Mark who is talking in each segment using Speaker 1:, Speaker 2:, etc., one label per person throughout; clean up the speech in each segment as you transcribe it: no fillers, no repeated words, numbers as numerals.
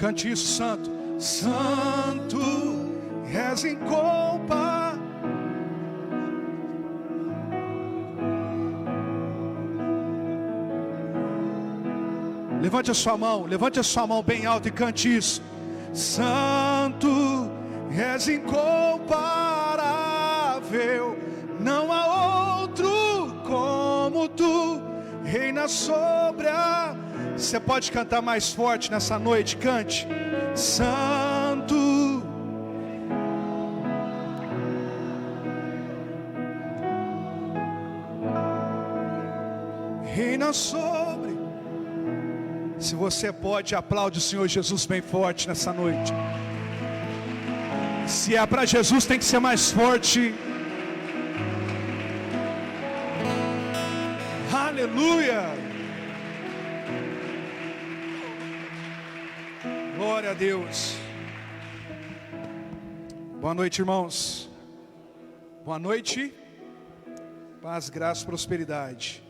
Speaker 1: Cante isso, santo. Santo és incomparável. Levante a sua mão bem alta e cante isso. Santo és incomparável, não há outro como tu, reina sobre a... Você pode cantar mais forte nessa noite, cante. Santo, reina sobre. Se você pode, aplaude o Senhor Jesus bem forte nessa noite. Se é para Jesus, tem que ser mais forte. Aleluia. Glória a Deus. Boa noite, irmãos. Boa noite. Paz, graça, prosperidade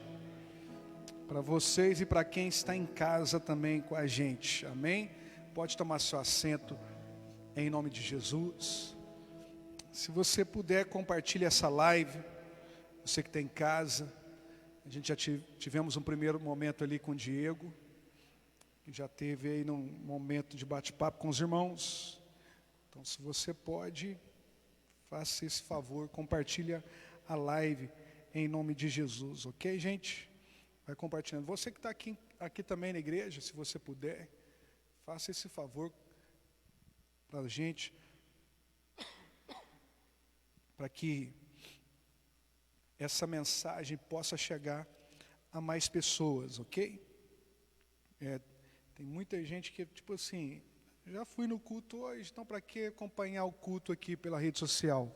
Speaker 1: para vocês e para quem está em casa também com a gente. Amém? Pode tomar seu assento em nome de Jesus. Se você puder, compartilhe essa live. Você que está em casa. A gente já tivemos um primeiro momento ali com o Diego, que já teve aí num momento de bate-papo com os irmãos. Então, se você pode, faça esse favor, compartilha a live em nome de Jesus, ok, gente? Vai compartilhando. Você que está aqui também na igreja, se você puder, faça esse favor para a gente, para que essa mensagem possa chegar a mais pessoas, ok? Tem muita gente que, tipo assim, já fui no culto hoje, então para que acompanhar o culto aqui pela rede social?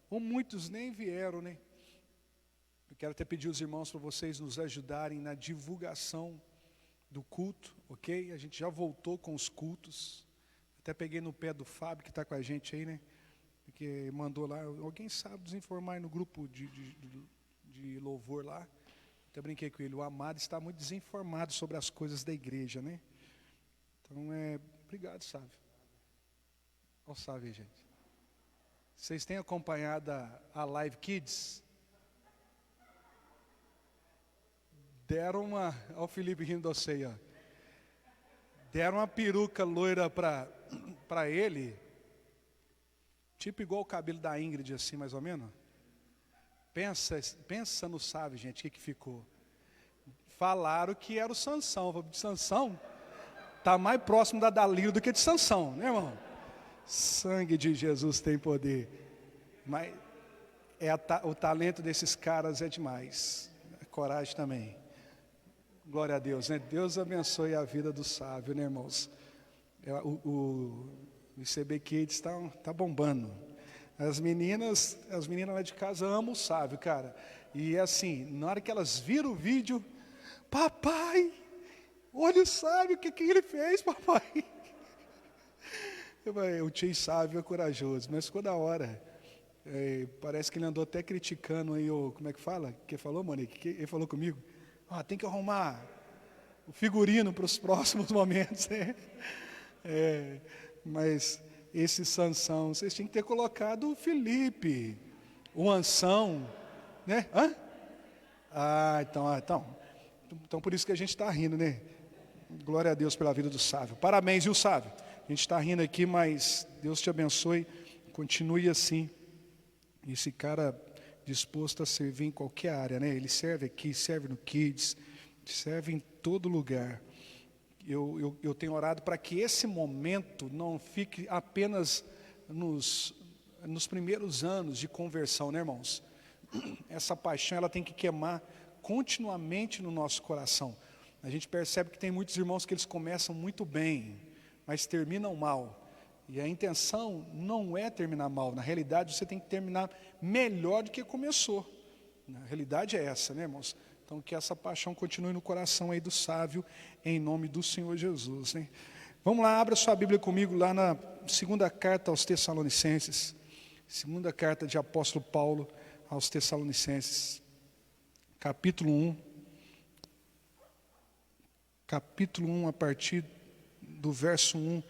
Speaker 1: Ou muitos nem vieram, né? Eu quero até pedir aos irmãos para vocês nos ajudarem na divulgação do culto, ok? A gente já voltou com os cultos. Até peguei no pé do Fábio, que está com a gente aí, né? Porque mandou lá, alguém sabe desinformar aí no grupo de louvor lá. Até brinquei com ele, o amado está muito desinformado sobre as coisas da igreja, né? Então, obrigado, Sávio. Olha o Sávio aí, gente. Vocês têm acompanhado a Live Kids? Deram uma, olha o Felipe rindo da ceia. Deram uma peruca loira para ele, tipo igual o cabelo da Ingrid, assim, mais ou menos. Pensa no Sávio, gente, o que ficou. Falaram que era o Sansão. De Sansão, está mais próximo da Dalila do que de Sansão, né, irmão? Sangue de Jesus tem poder. Mas o talento desses caras é demais. Coragem também. Glória a Deus, né? Deus abençoe a vida do Sávio, né, irmãos? O ICB Kids tá bombando. As meninas lá de casa amam o Sávio, cara. E assim, na hora que elas viram o vídeo, papai, olha o Sávio, o que ele fez, papai? O tio Sávio é corajoso, mas ficou da hora. Parece que ele andou até criticando aí, como é que fala? O que falou, Monique? Ele falou comigo? Tem que arrumar o figurino para os próximos momentos, né? Mas esse Sansão, vocês tinham que ter colocado o Felipe, o Ansão, né? Então por isso que a gente está rindo, né? Glória a Deus pela vida do Sávio. Parabéns, viu, Sávio? A gente está rindo aqui, mas Deus te abençoe, continue assim. Esse cara disposto a servir em qualquer área, né? Ele serve aqui, serve no Kids, serve em todo lugar. Eu tenho orado para que esse momento não fique apenas nos primeiros anos de conversão, né, irmãos? Essa paixão, ela tem que queimar continuamente no nosso coração. A gente percebe que tem muitos irmãos que eles começam muito bem, mas terminam mal. E a intenção não é terminar mal. Na realidade, você tem que terminar melhor do que começou. Na realidade é essa, né, irmãos? Então, que essa paixão continue no coração aí do Sávio, em nome do Senhor Jesus, né? Vamos lá, abra sua Bíblia comigo lá na segunda carta aos Tessalonicenses. Segunda carta de apóstolo Paulo aos Tessalonicenses. Capítulo 1. Capítulo 1, a partir do verso 1.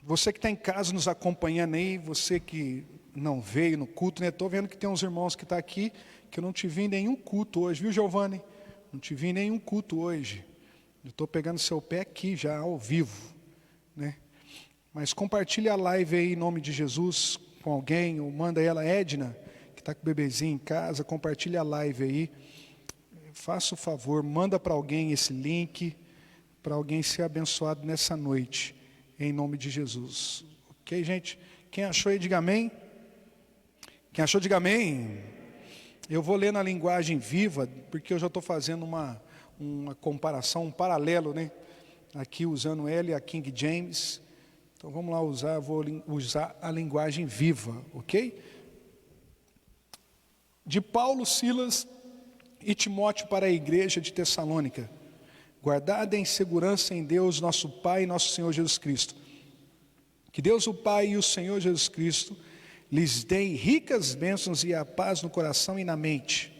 Speaker 1: Você que está em casa nos acompanhando aí, você que não veio no culto, né? Estou vendo que tem uns irmãos que estão aqui, que eu não te vi em nenhum culto hoje, viu, Giovanni? Não te vi em nenhum culto hoje. Eu estou pegando seu pé aqui já ao vivo, né? Mas compartilha a live aí em nome de Jesus com alguém, ou manda ela, Edna, que está com o bebezinho em casa, compartilha a live aí. Faça o favor, manda para alguém esse link, para alguém ser abençoado nessa noite, em nome de Jesus. Ok, gente? Quem achou aí, diga amém. Quem achou, diga amém. Eu vou ler na linguagem viva, porque eu já estou fazendo uma comparação, um paralelo, né? Aqui usando ele, a King James. Então vamos lá vou usar a linguagem viva, ok? De Paulo, Silas e Timóteo para a igreja de Tessalônica, guardada em segurança em Deus, nosso Pai e nosso Senhor Jesus Cristo. Que Deus o Pai e o Senhor Jesus Cristo lhes deem ricas bênçãos e a paz no coração e na mente.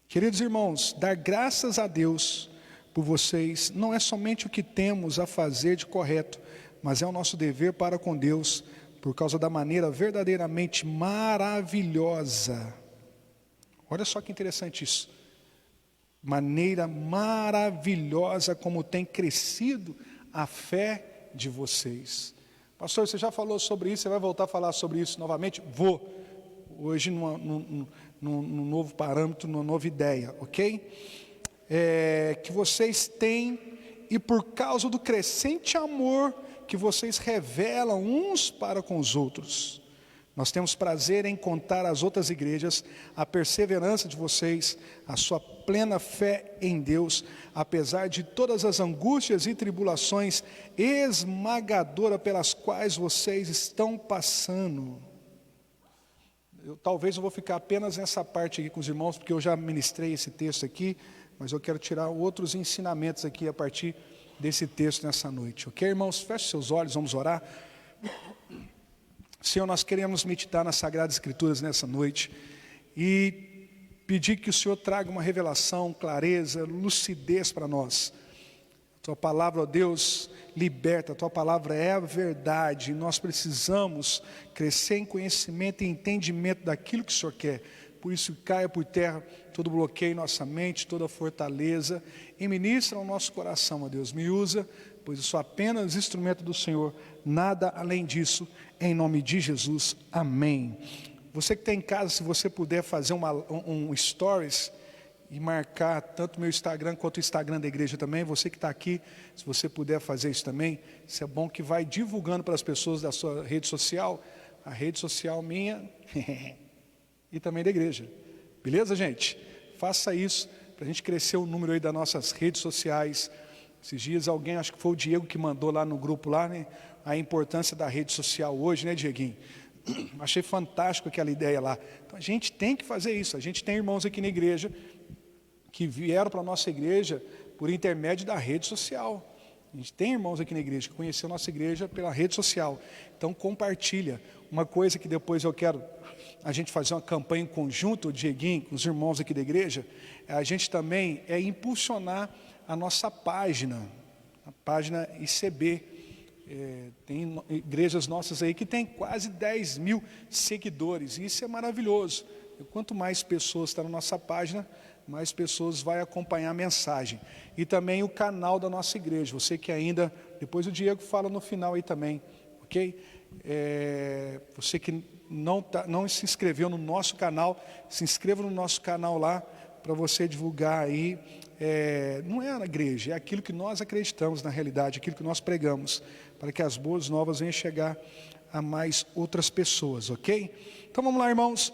Speaker 1: Queridos irmãos, dar graças a Deus por vocês não é somente o que temos a fazer de correto, mas é o nosso dever para com Deus, por causa da maneira verdadeiramente maravilhosa. Olha só que interessante isso. Maneira maravilhosa como tem crescido a fé de vocês. Pastor, você já falou sobre isso, você vai voltar a falar sobre isso novamente? Vou. Hoje num novo parâmetro, numa nova ideia, ok? Que vocês têm, e por causa do crescente amor que vocês revelam uns para com os outros. Nós temos prazer em contar às outras igrejas a perseverança de vocês, a sua plena fé em Deus, apesar de todas as angústias e tribulações esmagadoras pelas quais vocês estão passando. Talvez eu vou ficar apenas nessa parte aqui com os irmãos, porque eu já ministrei esse texto aqui, mas eu quero tirar outros ensinamentos aqui a partir desse texto nessa noite. Ok, irmãos? Feche seus olhos, vamos orar. Senhor, nós queremos meditar nas Sagradas Escrituras nessa noite e pedir que o Senhor traga uma revelação, clareza, lucidez para nós. Tua palavra, ó Deus, liberta, a Tua palavra é a verdade. Nós precisamos crescer em conhecimento e entendimento daquilo que o Senhor quer. Por isso caia por terra todo bloqueio em nossa mente, toda fortaleza, e ministra ao nosso coração, ó Deus. Me usa, pois eu sou apenas instrumento do Senhor, nada além disso, em nome de Jesus, amém. Você que está em casa, se você puder fazer um stories e marcar tanto o meu Instagram quanto o Instagram da igreja também, você que está aqui, se você puder fazer isso também, isso é bom, que vai divulgando para as pessoas da sua rede social, a rede social minha e também da igreja, beleza, gente? Faça isso para a gente crescer o número aí das nossas redes sociais. Esses dias alguém, acho que foi o Diego que mandou lá no grupo lá, né, a importância da rede social hoje, né, Dieguinho? Achei fantástico aquela ideia lá. Então a gente tem que fazer isso. A gente tem irmãos aqui na igreja que vieram para a nossa igreja por intermédio da rede social. A gente tem irmãos aqui na igreja que conheceram a nossa igreja pela rede social. Então compartilha. Uma coisa que depois eu quero a gente fazer uma campanha em conjunto, o Dieguinho, com os irmãos aqui da igreja, a gente também impulsionar a nossa página, a página ICB. Tem igrejas nossas aí que tem quase 10 mil seguidores, e isso é maravilhoso. E quanto mais pessoas estão na nossa página, mais pessoas vão acompanhar a mensagem. E também o canal da nossa igreja, você que ainda, depois o Diego fala no final aí também, ok? Você que não se inscreveu no nosso canal, se inscreva no nosso canal lá, para você divulgar aí. Não é a igreja, é aquilo que nós acreditamos na realidade, aquilo que nós pregamos, para que as boas novas venham chegar a mais outras pessoas, ok? Então vamos lá, irmãos.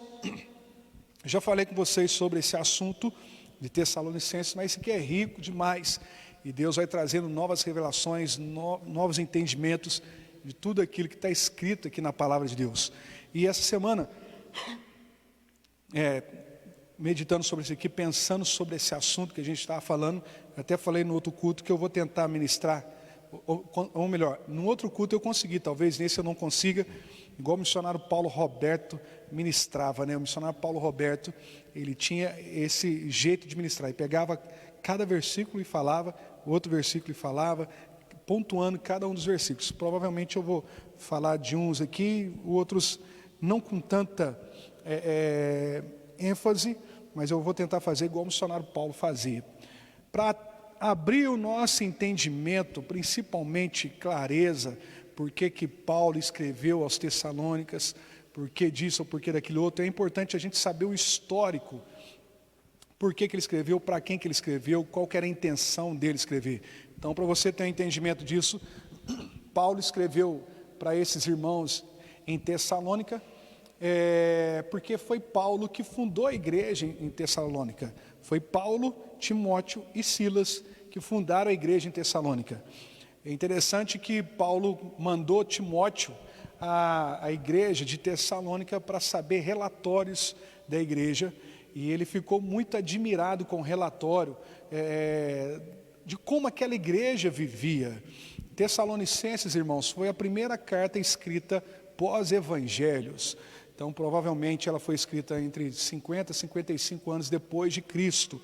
Speaker 1: Já falei com vocês sobre esse assunto de Tessalonicenses, mas isso aqui é rico demais, e Deus vai trazendo novas revelações, novos entendimentos de tudo aquilo que está escrito aqui na palavra de Deus. E essa semana, meditando sobre isso aqui, pensando sobre esse assunto que a gente estava falando, até falei no outro culto que eu vou tentar ministrar, ou melhor, no outro culto eu consegui, talvez nesse eu não consiga, igual o missionário Paulo Roberto ministrava, né? O missionário Paulo Roberto, ele tinha esse jeito de ministrar, ele pegava cada versículo e falava, outro versículo e falava, pontuando cada um dos versículos. Provavelmente eu vou falar de uns aqui, outros não com tanta ênfase, mas eu vou tentar fazer igual o missionário Paulo fazia. Para abrir o nosso entendimento, principalmente clareza, por que Paulo escreveu aos Tessalônicas, por que disso ou por que daquilo outro, é importante a gente saber o histórico, por que ele escreveu, para quem que ele escreveu, qual que era a intenção dele escrever. Então, para você ter um entendimento disso, Paulo escreveu para esses irmãos em Tessalônica, porque foi Paulo que fundou a igreja em Tessalônica. Foi Paulo, Timóteo e Silas que fundaram a igreja em Tessalônica. É interessante que Paulo mandou Timóteo à igreja de Tessalônica para saber relatórios da igreja, e ele ficou muito admirado com o relatório de como aquela igreja vivia. Tessalonicenses, irmãos, foi a primeira carta escrita pós-evangelhos. Então, provavelmente, ela foi escrita entre 50 e 55 anos depois de Cristo.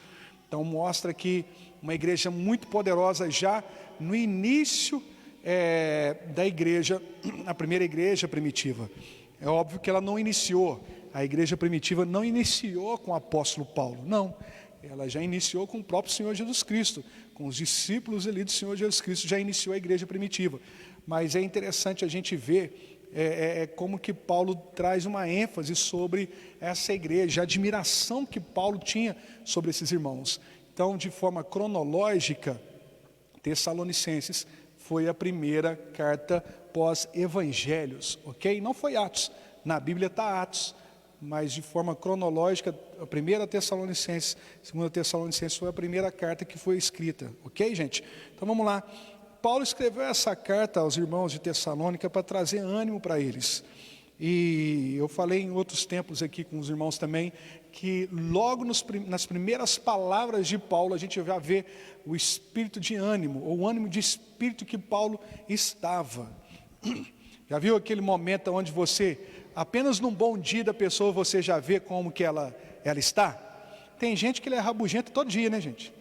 Speaker 1: Então, mostra que uma igreja muito poderosa já no início da igreja, a primeira igreja primitiva. É óbvio que ela não iniciou, a igreja primitiva não iniciou com o apóstolo Paulo, não. Ela já iniciou com o próprio Senhor Jesus Cristo, com os discípulos ali do Senhor Jesus Cristo, já iniciou a igreja primitiva. Mas é interessante a gente ver como que Paulo traz uma ênfase sobre essa igreja, a admiração que Paulo tinha sobre esses irmãos. Então, de forma cronológica, Tessalonicenses foi a primeira carta pós-evangelhos, ok? Não foi Atos, na Bíblia está Atos, mas de forma cronológica, a primeira Tessalonicenses, a segunda Tessalonicenses foi a primeira carta que foi escrita, ok, gente? Então vamos lá. Paulo escreveu essa carta aos irmãos de Tessalônica para trazer ânimo para eles. E eu falei em outros tempos aqui com os irmãos também, que logo nas primeiras palavras de Paulo, a gente já vê o espírito de ânimo, ou o ânimo de espírito que Paulo estava. Já viu aquele momento onde você, apenas num bom dia da pessoa, você já vê como que ela está? Tem gente que é rabugenta todo dia, né, gente?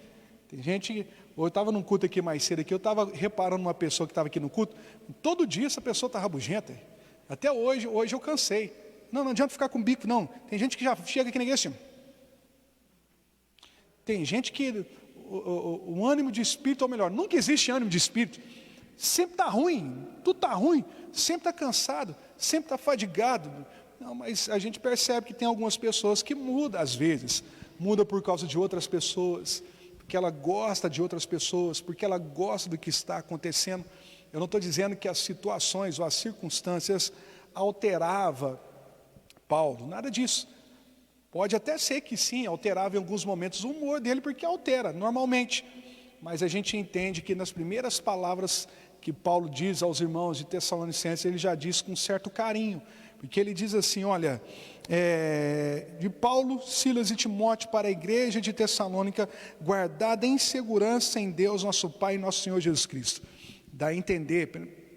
Speaker 1: Tem gente, eu estava num culto aqui mais cedo, eu estava reparando uma pessoa que estava aqui no culto, todo dia essa pessoa está rabugenta. Até hoje eu cansei. Não adianta ficar com bico, não. Tem gente que já chega aqui na igreja assim. Tem gente que o ânimo de espírito, ou melhor, nunca existe ânimo de espírito. Sempre está ruim, tudo está ruim, sempre está cansado, sempre está fadigado. Não, mas a gente percebe que tem algumas pessoas que mudam às vezes. Muda por causa de outras pessoas, porque ela gosta de outras pessoas, porque ela gosta do que está acontecendo. Eu não estou dizendo que as situações ou as circunstâncias alteravam Paulo, nada disso. Pode até ser que sim, alterava em alguns momentos o humor dele, porque altera, normalmente. Mas a gente entende que nas primeiras palavras que Paulo diz aos irmãos de Tessalonicenses, ele já diz com certo carinho, porque ele diz assim, olha, de Paulo, Silas e Timóteo para a igreja de Tessalônica, guardada em segurança em Deus, nosso Pai e nosso Senhor Jesus Cristo. Dá a entender,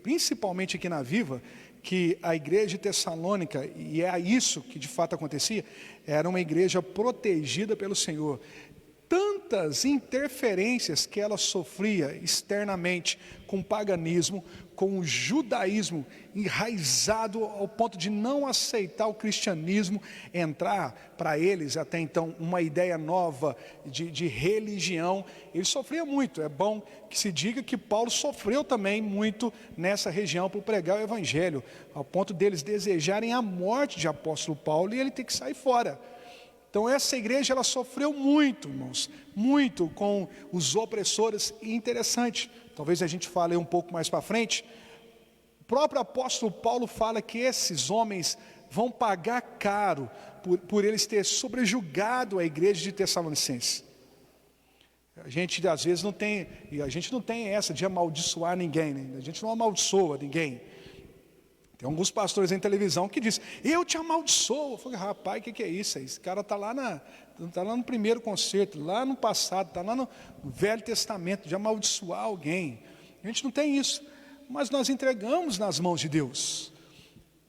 Speaker 1: principalmente aqui na Viva, que a igreja de Tessalônica, e é isso que de fato acontecia, era uma igreja protegida pelo Senhor. Tantas interferências que ela sofria externamente com o paganismo, com o judaísmo enraizado ao ponto de não aceitar o cristianismo, entrar para eles até então uma ideia nova de religião. Ele sofria muito. É bom que se diga que Paulo sofreu também muito nessa região por pregar o evangelho, ao ponto deles desejarem a morte de apóstolo Paulo e ele ter que sair fora. Então essa igreja ela sofreu muito, irmãos, muito com os opressores. E interessante, talvez a gente fale um pouco mais para frente, o próprio apóstolo Paulo fala que esses homens vão pagar caro por eles terem sobrejugado a igreja de Tessalonicenses. A gente às vezes não tem, e a gente não tem essa de amaldiçoar ninguém, né? A gente não amaldiçoa ninguém. Tem alguns pastores em televisão que dizem, eu te amaldiçoo. Eu falei, rapaz, o que é isso? Esse cara está lá no primeiro concerto, lá no passado, está lá no Velho Testamento, de amaldiçoar alguém. A gente não tem isso, mas nós entregamos nas mãos de Deus.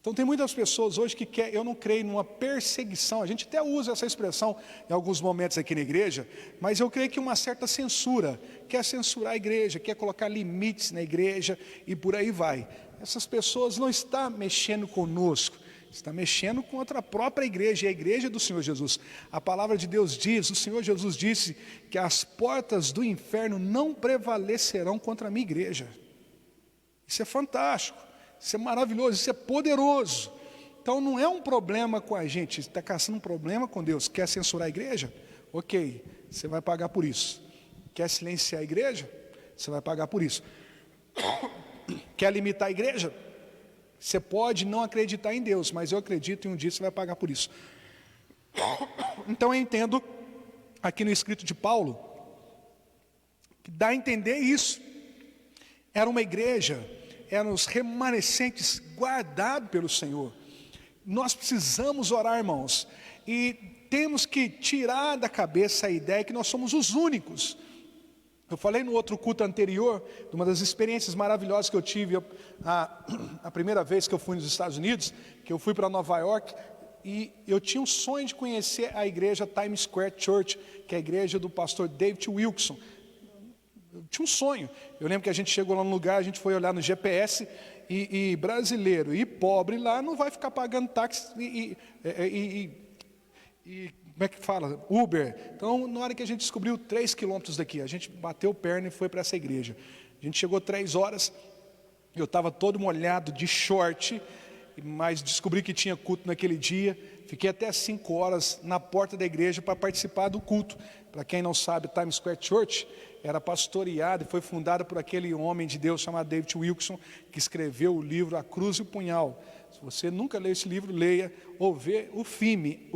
Speaker 1: Então tem muitas pessoas hoje que querem, eu não creio numa perseguição, a gente até usa essa expressão em alguns momentos aqui na igreja, mas eu creio que uma certa censura, quer censurar a igreja, quer colocar limites na igreja e por aí vai. Essas pessoas não estão mexendo conosco, está mexendo contra a própria igreja, e a igreja do Senhor Jesus. A palavra de Deus diz, o Senhor Jesus disse que as portas do inferno não prevalecerão contra a minha igreja. Isso é fantástico, isso é maravilhoso, isso é poderoso. Então não é um problema com a gente, está caçando um problema com Deus. Quer censurar a igreja? Ok, você vai pagar por isso. Quer silenciar a igreja? Você vai pagar por isso. Quer limitar a igreja? Você pode não acreditar em Deus, mas eu acredito e um dia você vai pagar por isso. Então eu entendo, aqui no escrito de Paulo, que dá a entender isso. Era uma igreja, eram os remanescentes guardados pelo Senhor. Nós precisamos orar, irmãos, e temos que tirar da cabeça a ideia que nós somos os únicos. Eu falei no outro culto anterior, de uma das experiências maravilhosas que eu tive, a primeira vez que eu fui nos Estados Unidos, que eu fui para Nova York, e eu tinha um sonho de conhecer a igreja Times Square Church, que é a igreja do pastor David Wilkerson. Eu tinha um sonho. Eu lembro que a gente chegou lá no lugar, a gente foi olhar no GPS, e brasileiro e pobre lá não vai ficar pagando táxi e como é que fala? Uber. Então, na hora que a gente descobriu 3 quilômetros daqui, a gente bateu perna e foi para essa igreja. A gente chegou 3 horas, eu estava todo molhado de short, mas descobri que tinha culto naquele dia. Fiquei até 5 horas na porta da igreja para participar do culto. Para quem não sabe, Times Square Church era pastoreada e foi fundada por aquele homem de Deus chamado David Wilkerson, que escreveu o livro A Cruz e o Punhal. Se você nunca leu esse livro, leia, ou vê o filme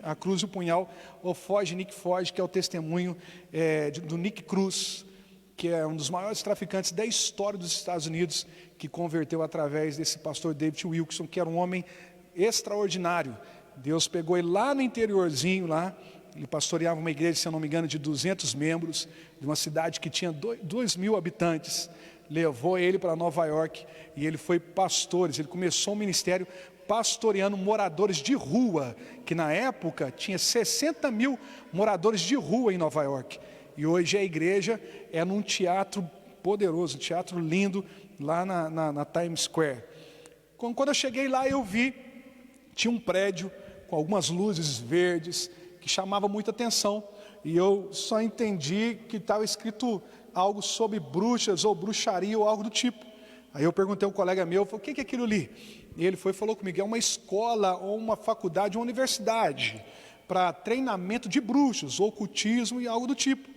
Speaker 1: A Cruz e o Punhal, ou Foge, Nick Foge, que é o testemunho do Nick Cruz, que é um dos maiores traficantes da história dos Estados Unidos, que converteu através desse pastor David Wilkerson, que era um homem extraordinário. Deus pegou ele lá no interiorzinho, lá, ele pastoreava uma igreja, se eu não me engano, de 200 membros, de uma cidade que tinha 2.000 habitantes, levou ele para Nova York, e ele foi pastor, ele começou um ministério pastoreando moradores de rua, que na época tinha 60 mil moradores de rua em Nova York, e hoje a igreja é num teatro poderoso, um teatro lindo, lá na Times Square. Quando eu cheguei lá, eu vi, tinha um prédio com algumas luzes verdes, que chamava muita atenção, e eu só entendi que estava escrito algo sobre bruxas, ou bruxaria, ou algo do tipo. Aí eu perguntei a um colega meu, falei, o que é aquilo ali? E ele falou comigo, é uma escola, ou uma faculdade, uma universidade, para treinamento de bruxos, ocultismo e algo do tipo.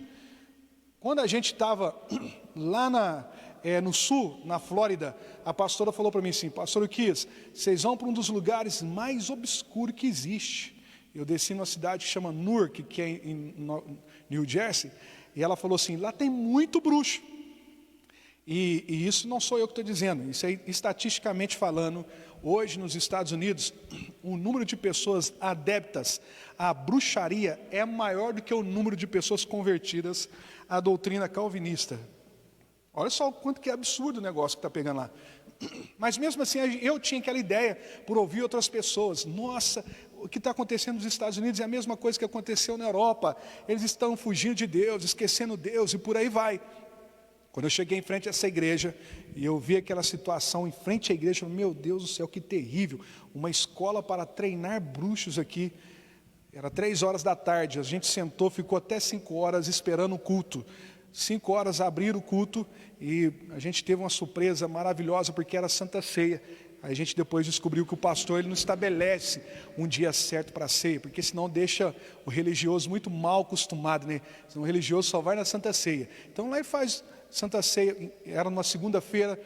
Speaker 1: Quando a gente estava lá no sul, na Flórida, a pastora falou para mim assim, pastor Uquias, vocês vão para um dos lugares mais obscuros que existe. Eu desci numa cidade que chama Newark, que é em New Jersey, e ela falou assim, lá tem muito bruxo. E isso não sou eu que estou dizendo, isso é estatisticamente falando, hoje nos Estados Unidos, o número de pessoas adeptas à bruxaria é maior do que o número de pessoas convertidas à doutrina calvinista. Olha só o quanto que é absurdo o negócio que está pegando lá. Mas mesmo assim, eu tinha aquela ideia, por ouvir outras pessoas, nossa, o que está acontecendo nos Estados Unidos é a mesma coisa que aconteceu na Europa, eles estão fugindo de Deus, esquecendo Deus e por aí vai. Quando eu cheguei em frente a essa igreja, e eu vi aquela situação em frente à igreja, eu falei, meu Deus do céu, que terrível, uma escola para treinar bruxos aqui. Era 3 horas da tarde, a gente sentou, ficou até 5 horas esperando o culto. 5 horas abriram o culto e a gente teve uma surpresa maravilhosa porque era Santa Ceia. Aí a gente depois descobriu que o pastor ele não estabelece um dia certo para a ceia, porque senão deixa o religioso muito mal acostumado, né? Senão o religioso só vai na Santa Ceia. Então lá ele faz Santa Ceia, era numa segunda-feira,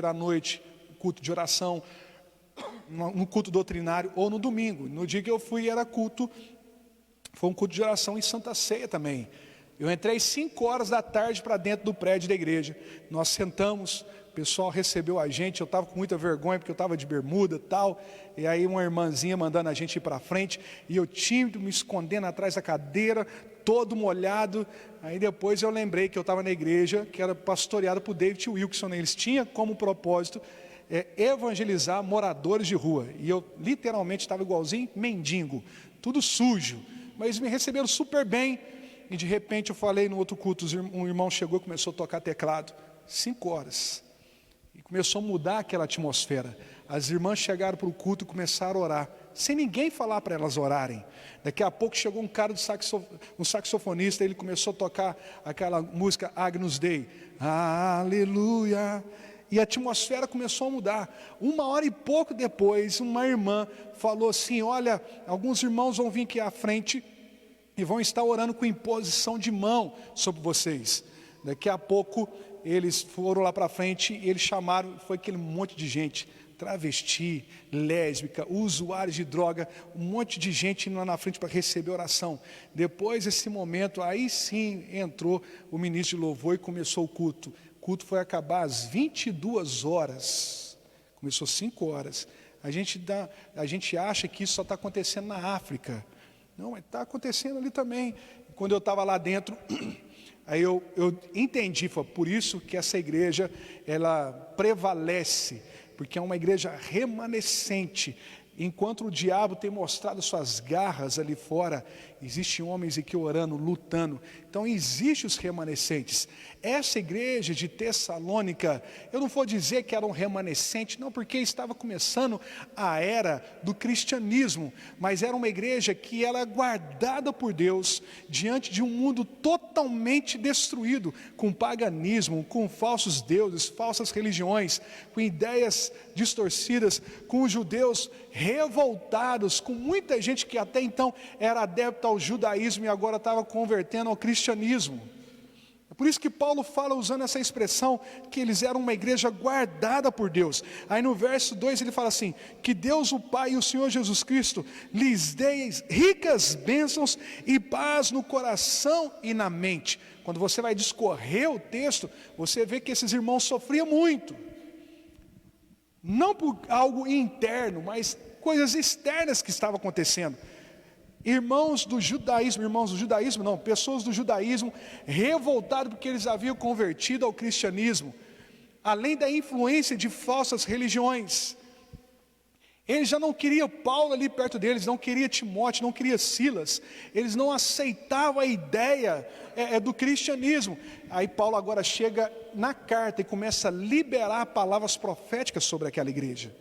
Speaker 1: à noite, culto de oração, no culto doutrinário ou no domingo. No dia que eu fui era culto, foi um culto de oração em Santa Ceia também. Eu entrei 5 horas da tarde para dentro do prédio da igreja, nós sentamos, o pessoal recebeu a gente, eu estava com muita vergonha porque eu estava de bermuda e tal, e aí uma irmãzinha mandando a gente ir para frente, e eu tímido, me escondendo atrás da cadeira, todo molhado. Aí depois eu lembrei que eu estava na igreja, que era pastoreada por David Wilkerson, eles tinham como propósito evangelizar moradores de rua. E eu literalmente estava igualzinho mendigo, tudo sujo. Mas eles me receberam super bem. E de repente eu falei no outro culto, um irmão chegou e começou a tocar teclado. 5 horas. E começou a mudar aquela atmosfera. As irmãs chegaram para o culto e começaram a orar, sem ninguém falar para elas orarem. Daqui a pouco chegou um cara, um saxofonista, ele começou a tocar aquela música Agnus Dei. Aleluia. E a atmosfera começou a mudar. 1 hora e pouco depois, uma irmã falou assim: olha, alguns irmãos vão vir aqui à frente e vão estar orando com imposição de mão sobre vocês. Daqui a pouco eles foram lá para frente e eles chamaram, foi aquele monte de gente, travesti, lésbica, usuários de droga, um monte de gente indo lá na frente para receber oração. Depois desse momento, aí sim entrou o ministro de louvor e começou o culto. O culto foi acabar às 22 horas, começou 5 horas. A gente acha que isso só está acontecendo na África. Não, mas está acontecendo ali também. Quando eu estava lá dentro, aí eu entendi, foi por isso que essa igreja, ela prevalece, porque é uma igreja remanescente. Enquanto o diabo tem mostrado suas garras ali fora, existem homens aqui orando, lutando. Então existem os remanescentes. Essa igreja de Tessalônica, eu não vou dizer que era um remanescente, não, porque estava começando a era do cristianismo, mas era uma igreja que ela é guardada por Deus diante de um mundo totalmente destruído, com paganismo, com falsos deuses, falsas religiões, com ideias distorcidas, com os judeus revoltados, com muita gente que até então era adepta ao judaísmo e agora estava convertendo ao cristianismo. É por isso que Paulo fala, usando essa expressão, que eles eram uma igreja guardada por Deus. Aí no verso 2 ele fala assim: que Deus o Pai e o Senhor Jesus Cristo lhes dê ricas bênçãos e paz no coração e na mente. Quando você vai discorrer o texto, você vê que esses irmãos sofriam muito. Não por algo interno, mas coisas externas que estavam acontecendo. Pessoas do judaísmo revoltados porque eles haviam convertido ao cristianismo, além da influência de falsas religiões. Eles já não queriam Paulo ali perto deles, não queriam Timóteo, não queriam Silas, eles não aceitavam a ideia do cristianismo. Aí Paulo agora chega na carta e começa a liberar palavras proféticas sobre aquela igreja.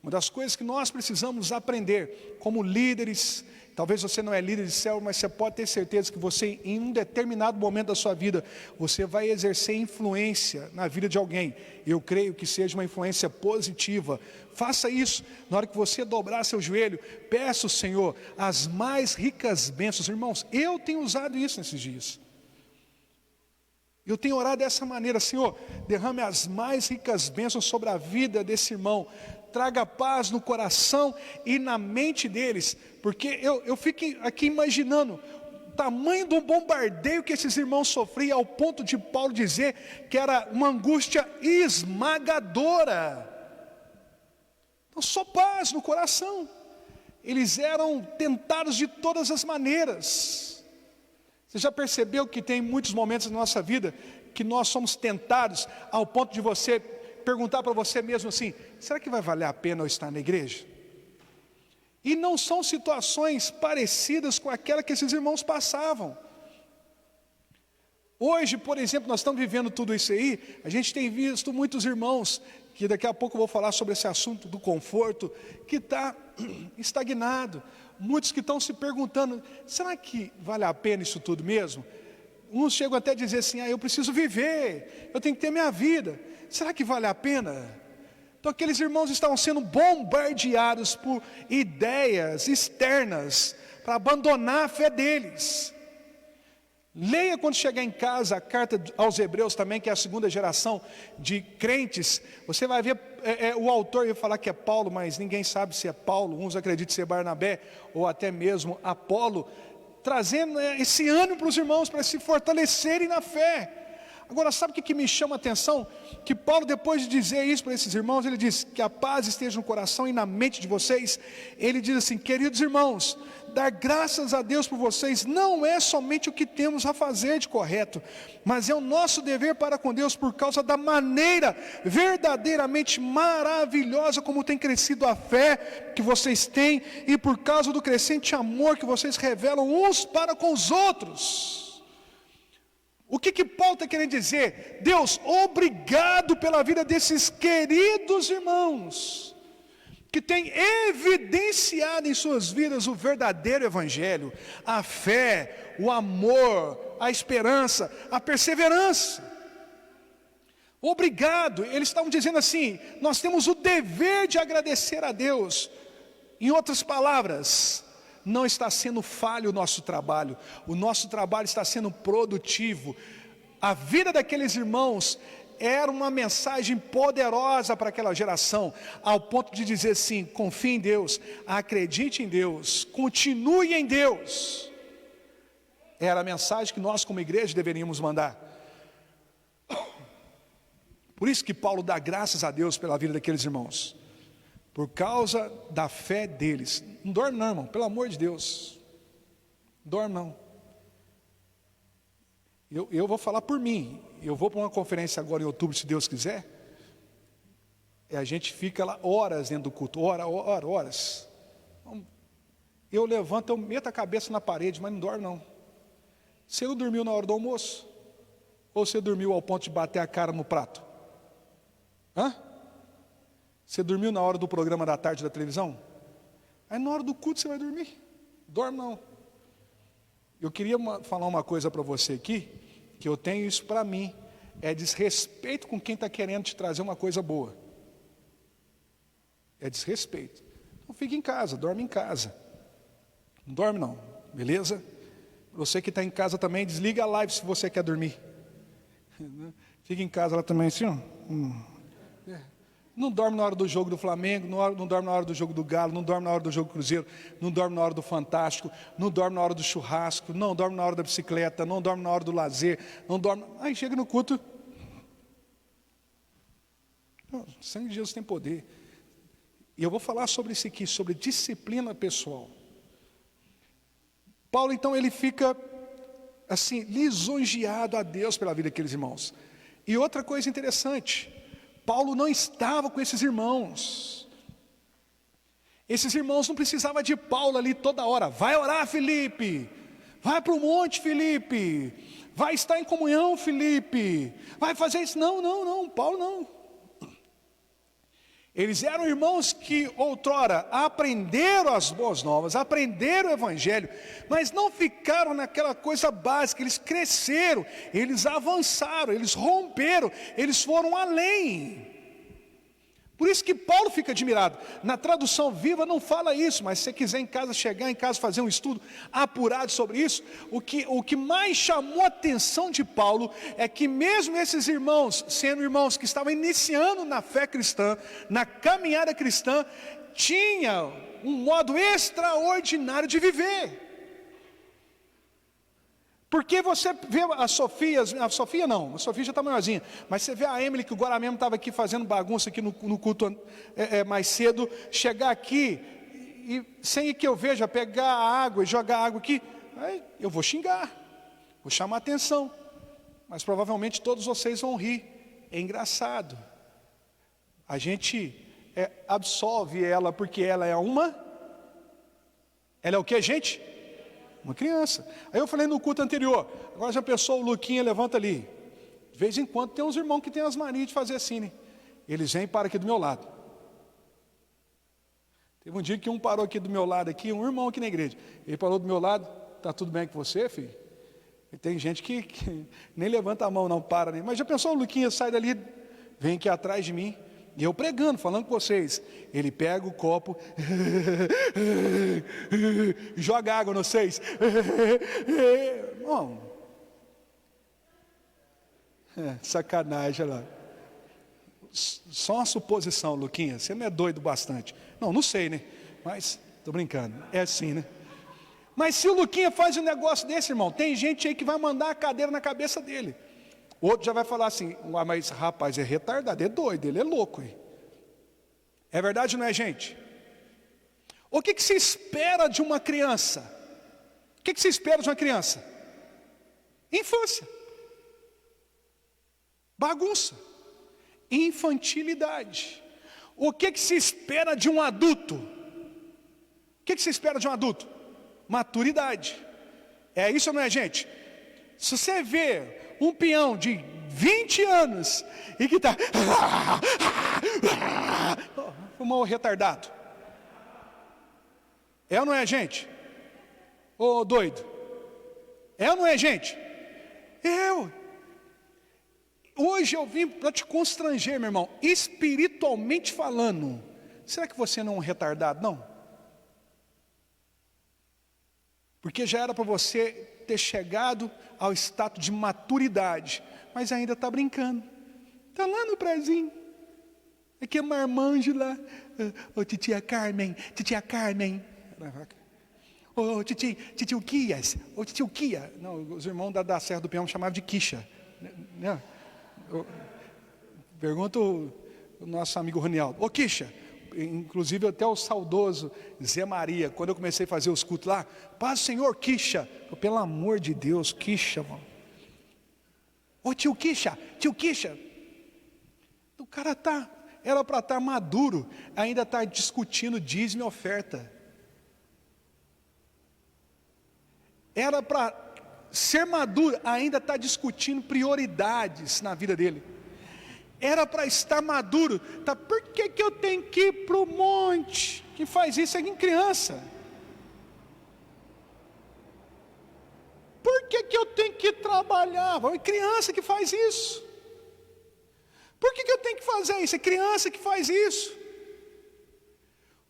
Speaker 1: Uma das coisas que nós precisamos aprender como líderes, talvez você não é líder de célula, mas você pode ter certeza que você, em um determinado momento da sua vida, você vai exercer influência na vida de alguém. Eu creio que seja uma influência positiva. Faça isso. Na hora que você dobrar seu joelho, peça ao Senhor as mais ricas bênçãos. Irmãos, eu tenho usado isso nesses dias. Eu tenho orado dessa maneira: Senhor, derrame as mais ricas bênçãos sobre a vida desse irmão. Traga paz no coração e na mente deles, porque eu fico aqui imaginando o tamanho do bombardeio que esses irmãos sofriam, ao ponto de Paulo dizer que era uma angústia esmagadora. Então, só paz no coração. Eles eram tentados de todas as maneiras. Você já percebeu que tem muitos momentos na nossa vida que nós somos tentados ao ponto de você perguntar para você mesmo assim: será que vai valer a pena eu estar na igreja? E não são situações parecidas com aquela que esses irmãos passavam. Hoje, por exemplo, nós estamos vivendo tudo isso aí. A gente tem visto muitos irmãos, que daqui a pouco eu vou falar sobre esse assunto do conforto, que está estagnado. Muitos que estão se perguntando: será que vale a pena isso tudo mesmo? Uns chegam até a dizer assim: eu preciso viver, eu tenho que ter minha vida. Será que vale a pena? Então aqueles irmãos estavam sendo bombardeados por ideias externas para abandonar a fé deles. Leia quando chegar em casa a carta aos Hebreus também, que é a segunda geração de crentes. Você vai ver, o autor vai falar que é Paulo, mas ninguém sabe se é Paulo. Uns acreditam ser Barnabé ou até mesmo Apolo, trazendo esse ânimo para os irmãos, para se fortalecerem na fé. Agora, sabe o que me chama a atenção? Que Paulo, depois de dizer isso para esses irmãos, ele diz que a paz esteja no coração e na mente de vocês. Ele diz assim: queridos irmãos, dar graças a Deus por vocês não é somente o que temos a fazer de correto, mas é o nosso dever para com Deus, por causa da maneira verdadeiramente maravilhosa como tem crescido a fé que vocês têm, e por causa do crescente amor que vocês revelam uns para com os outros. O que Paulo está querendo dizer? Deus, obrigado pela vida desses queridos irmãos, que têm evidenciado em suas vidas o verdadeiro evangelho, a fé, o amor, a esperança, a perseverança. Obrigado. Eles estavam dizendo assim: nós temos o dever de agradecer a Deus. Em outras palavras, não está sendo falho o nosso trabalho está sendo produtivo. A vida daqueles irmãos era uma mensagem poderosa para aquela geração, ao ponto de dizer assim: confie em Deus, acredite em Deus, continue em Deus. Era a mensagem que nós como igreja deveríamos mandar. Por isso que Paulo dá graças a Deus pela vida daqueles irmãos, por causa da fé deles. Não dorme não, irmão, pelo amor de Deus, não dorme não. Eu vou falar por mim. Eu vou para uma conferência agora em outubro, se Deus quiser. A gente fica lá horas dentro do culto, horas. Eu levanto, eu meto a cabeça na parede, mas não dorme não. Você não dormiu na hora do almoço? Ou você dormiu ao ponto de bater a cara no prato? Você dormiu na hora do programa da tarde da televisão? Aí na hora do culto você vai dormir? Dorme não. Eu queria falar uma coisa para você aqui, que eu tenho isso para mim, é desrespeito com quem está querendo te trazer uma coisa boa. É desrespeito. Então fica em casa, dorme em casa. Não dorme não, beleza? Você que está em casa também, desliga a live se você quer dormir. Fica em casa lá também assim, ó. Não dorme na hora do jogo do Flamengo, não dorme na hora do jogo do Galo, não dorme na hora do jogo do Cruzeiro, não dorme na hora do Fantástico, não dorme na hora do churrasco, não dorme na hora da bicicleta, não dorme na hora do lazer, não dorme. Aí chega no culto. O sangue de Jesus tem poder. E eu vou falar sobre isso aqui, sobre disciplina pessoal. Paulo então ele fica assim, lisonjeado a Deus pela vida daqueles irmãos. E outra coisa interessante, Paulo não estava com esses irmãos. Esses irmãos não precisavam de Paulo ali toda hora. Vai orar, Felipe. Vai para o monte, Felipe. Vai estar em comunhão, Felipe. Vai fazer isso. Não, Paulo não. Eles eram irmãos que outrora aprenderam as boas novas, aprenderam o evangelho, mas não ficaram naquela coisa básica. Eles cresceram, eles avançaram, eles romperam, eles foram além. Por isso que Paulo fica admirado. Na tradução Viva não fala isso, mas se você quiser em casa, chegar em casa, fazer um estudo apurado sobre isso, o que mais chamou a atenção de Paulo é que mesmo esses irmãos, sendo irmãos que estavam iniciando na fé cristã, na caminhada cristã, tinha um modo extraordinário de viver. Porque você vê a Sofia já está maiorzinha, mas você vê a Emily, que agora mesmo estava aqui fazendo bagunça aqui no culto mais cedo, chegar aqui, e sem que eu veja, pegar a água e jogar água aqui, aí eu vou xingar, vou chamar a atenção, mas provavelmente todos vocês vão rir. É engraçado, a gente absolve ela, porque ela é o que, gente? Uma criança. Aí eu falei no culto anterior, agora já pensou, o Luquinha levanta ali. De vez em quando tem uns irmãos que tem as manias de fazer assim, né? Eles vêm e param aqui do meu lado. Teve um dia que um parou aqui do meu lado, aqui, um irmão aqui na igreja. Ele parou do meu lado, tá tudo bem com você, filho? E tem gente que nem levanta a mão, não para, né? Mas já pensou, o Luquinha sai dali, vem aqui atrás de mim, e eu pregando, falando com vocês. Ele pega o copo, joga água nos seis. Bom, sacanagem lá. Só uma suposição, Luquinha, você não é doido bastante. Não sei, né? Mas, estou brincando, é assim, né? Mas se o Luquinha faz um negócio desse, irmão, tem gente aí que vai mandar a cadeira na cabeça dele. Outro já vai falar assim, mas rapaz, é retardado, é doido, ele é louco. Hein? É verdade ou não é, gente? O que se espera de uma criança? O que se espera de uma criança? Infância, bagunça, infantilidade. O que se espera de um adulto? O que se espera de um adulto? Maturidade. É isso ou não é, gente? Se você vê um peão de 20 anos e que está um retardado, é ou não é, gente? Ô doido, é ou não é, gente? Hoje eu vim para te constranger, meu irmão, espiritualmente falando. Será que você não é um retardado, não? Porque já era para você ter chegado ao status de maturidade, mas ainda está brincando. Está lá no prezinho. Aqui é marmanjo lá. Ô titia Carmen, Ô titio Quias, ô titio Quia. Não, os irmãos da Serra do Peão chamavam de Quixa. Pergunta o nosso amigo Ronialdo. Ô Quixa, inclusive até o saudoso Zé Maria, quando eu comecei a fazer os cultos lá, paz Senhor, Quixa. Pelo amor de Deus, Quixa, mano. Ô tio Quixa. O cara era para estar maduro, ainda está discutindo dízimo e oferta. Era para ser maduro, ainda está discutindo prioridades na vida dele. Era para estar maduro, tá? Por que eu tenho que ir para o monte? Quem faz isso é em criança. Por que eu tenho que trabalhar? É criança que faz isso. Por que eu tenho que fazer isso? É criança que faz isso.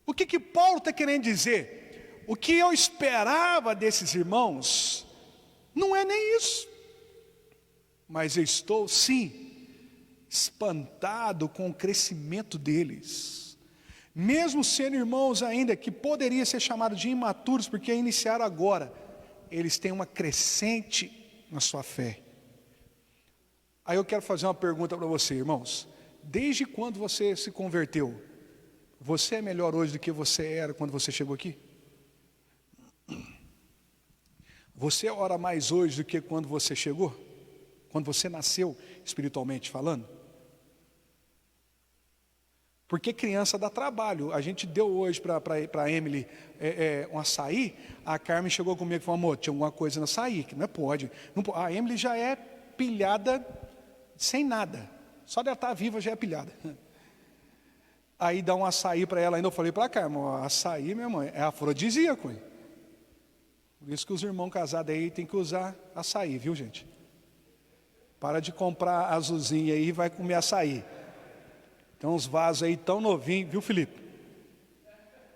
Speaker 1: O que Paulo está querendo dizer? O que eu esperava desses irmãos, não é nem isso. Mas eu estou, sim, espantado com o crescimento deles. Mesmo sendo irmãos ainda que poderia ser chamado de imaturos, porque iniciaram agora, eles têm uma crescente na sua fé. Aí eu quero fazer uma pergunta para você, irmãos. Desde quando você se converteu? Você é melhor hoje do que você era quando você chegou aqui? Você ora mais hoje do que quando você chegou? Quando você nasceu, espiritualmente falando? Porque criança dá trabalho. A gente deu hoje para a Emily um açaí. A Carmen chegou comigo e falou, amor, tinha alguma coisa no açaí, que não pode. A Emily já é pilhada sem nada. Só de ela estar viva já é pilhada. Aí dá um açaí para ela. Ainda eu falei para a Carmen, açaí, minha mãe, é afrodisíaco. Hein? Por isso que os irmãos casados aí tem que usar açaí, viu, gente? Para de comprar azulzinha aí e vai comer açaí. Tem uns vasos aí tão novinhos, viu, Felipe?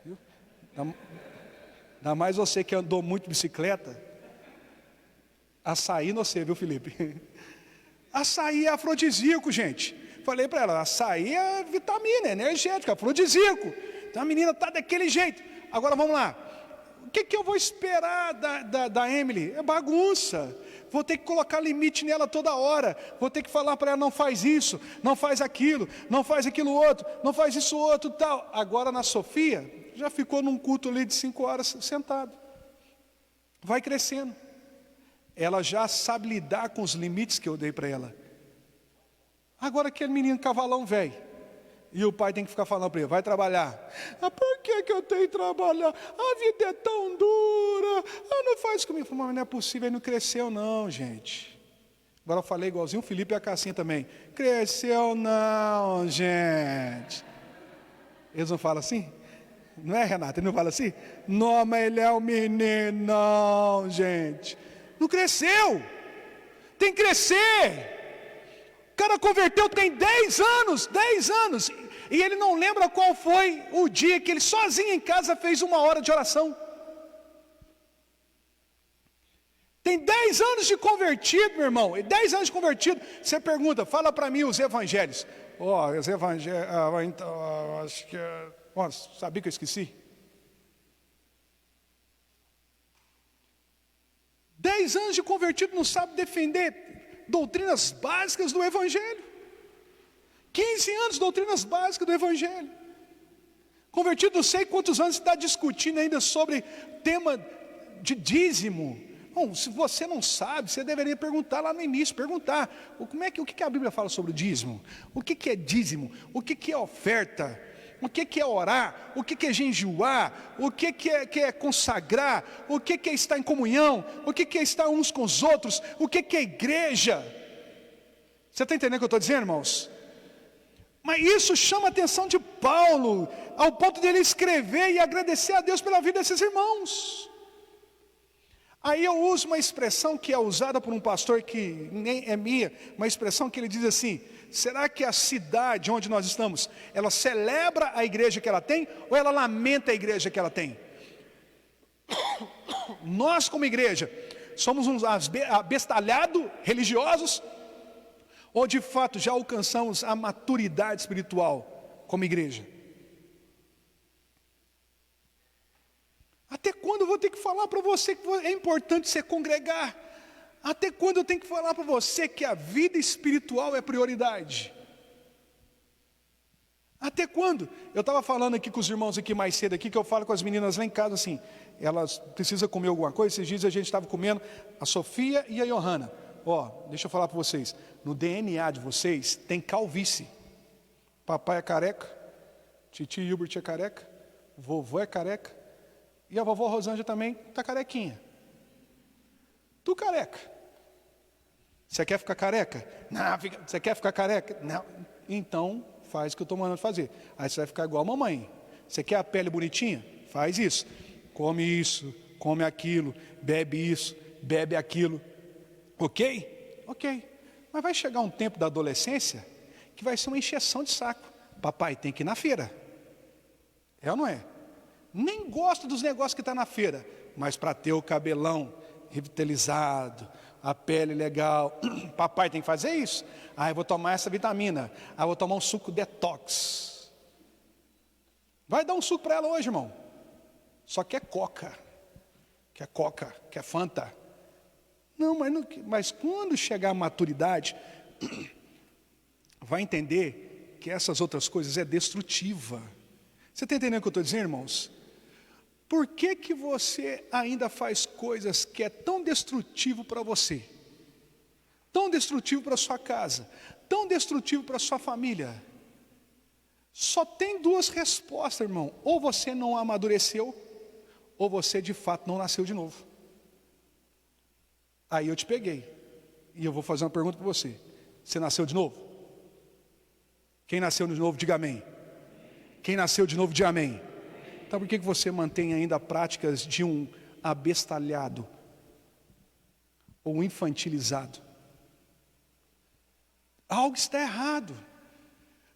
Speaker 1: Viu? Ainda mais você que andou muito de bicicleta. Açaí não sei, viu, Felipe? Açaí é afrodisíaco, gente. Falei para ela, açaí é vitamina, é energético, é afrodisíaco. Então a menina está daquele jeito. Agora vamos lá. O que eu vou esperar da Emily? É bagunça. Vou ter que colocar limite nela toda hora. Vou ter que falar para ela, não faz isso, não faz aquilo outro, não faz isso outro, tal. Agora na Sofia, já ficou num culto ali de 5 horas sentado. Vai crescendo. Ela já sabe lidar com os limites que eu dei para ela. Agora aquele menino cavalão velho. E o pai tem que ficar falando para ele, vai trabalhar. Por que eu tenho que trabalhar? A vida é tão dura. Não faz comigo. Mas não é possível, ele não cresceu não, gente. Agora eu falei igualzinho o Felipe e a Cassinha também. Cresceu não, gente. Eles não falam assim? Não é, Renata? Ele não fala assim? Não, mas ele é um menino. Não, gente. Não cresceu. Tem que crescer. O cara converteu tem 10 anos, e ele não lembra qual foi o dia que ele sozinho em casa fez 1 hora de oração. Tem 10 anos de convertido, meu irmão, e 10 anos de convertido, você pergunta, fala para mim os evangelhos. Os evangelhos, então, acho que, sabia que eu esqueci? 10 anos de convertido, não sabe defender doutrinas básicas do Evangelho. 15 anos, doutrinas básicas do Evangelho. Convertido não sei quantos anos, está discutindo ainda sobre tema de dízimo. Bom, se você não sabe, você deveria perguntar lá no início, o que a Bíblia fala sobre o dízimo? O que é dízimo? O que é oferta? O que é orar? O que é jejuar? O que é consagrar? O que é estar em comunhão? O que é estar uns com os outros? O que é igreja? Você está entendendo o que eu estou dizendo, irmãos? Mas isso chama a atenção de Paulo, ao ponto de ele escrever e agradecer a Deus pela vida desses irmãos. Aí eu uso uma expressão que é usada por um pastor que nem é minha, uma expressão que ele diz assim: será que a cidade onde nós estamos, ela celebra a igreja que ela tem, ou ela lamenta a igreja que ela tem? Nós como igreja, somos uns abestalhados religiosos, ou de fato já alcançamos a maturidade espiritual como igreja? Até quando eu vou ter que falar para você que é importante você congregar? Até quando eu tenho que falar para você que a vida espiritual é prioridade? Até quando? Eu estava falando aqui com os irmãos aqui mais cedo aqui, que eu falo com as meninas lá em casa assim, elas precisam comer alguma coisa. Esses dias a gente estava comendo, a Sofia e a Johanna. Deixa eu falar para vocês, no DNA de vocês tem calvície. Papai é careca, titi Hilbert é careca, vovô é careca, e a vovó Rosângela também está carequinha. Tu careca. Você quer ficar careca? Não, você quer ficar careca? Não. Então faz o que eu estou mandando fazer. Aí você vai ficar igual a mamãe. Você quer a pele bonitinha? Faz isso. Come aquilo, bebe isso, bebe aquilo. Ok? Ok. Mas vai chegar um tempo da adolescência que vai ser uma encheção de saco. Papai tem que ir na feira. É ou não é? Nem gosto dos negócios que está na feira, mas para ter o cabelão revitalizado, a pele legal, papai tem que fazer isso. Eu vou tomar essa vitamina, eu vou tomar um suco detox. Vai dar um suco para ela hoje, irmão. Só quer coca, quer Fanta. Não, mas quando chegar a maturidade, vai entender que essas outras coisas é destrutiva. Você está entendendo o que eu estou dizendo, irmãos? Por que você ainda faz coisas que é tão destrutivo para você? Tão destrutivo para a sua casa? Tão destrutivo para a sua família? Só tem duas respostas, irmão. Ou você não amadureceu, ou você de fato não nasceu de novo. Aí eu te peguei. E eu vou fazer uma pergunta para você. Você nasceu de novo? Quem nasceu de novo, diga amém. Quem nasceu de novo, diga amém. Então por que você mantém ainda práticas de um abestalhado ou infantilizado? Algo está errado.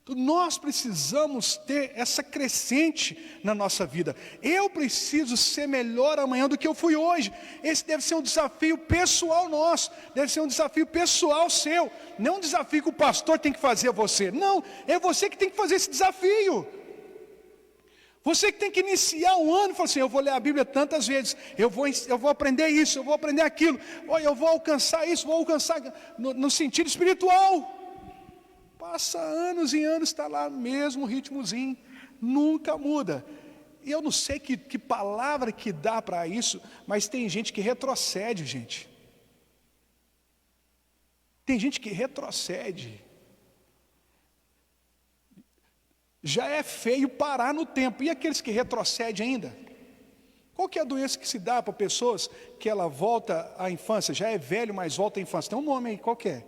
Speaker 1: Nós precisamos ter essa crescente na nossa vida. Eu preciso ser melhor amanhã do que eu fui hoje. Esse deve ser um desafio pessoal nosso, deve ser um desafio pessoal seu. Não um desafio que o pastor tem que fazer a você. Não, é você que tem que fazer esse desafio. Você que tem que iniciar um ano e falar assim: eu vou ler a Bíblia tantas vezes, eu vou aprender isso, eu vou aprender aquilo, eu vou alcançar isso, vou alcançar no sentido espiritual. Passa anos e anos, está lá mesmo ritmozinho, nunca muda. E eu não sei que palavra que dá para isso, mas tem gente que retrocede, gente. Tem gente que retrocede. Já é feio parar no tempo. E aqueles que retrocedem ainda? Qual que é a doença que se dá para pessoas que ela volta à infância? Já é velho, mas volta à infância. Tem um nome aí, qual que é?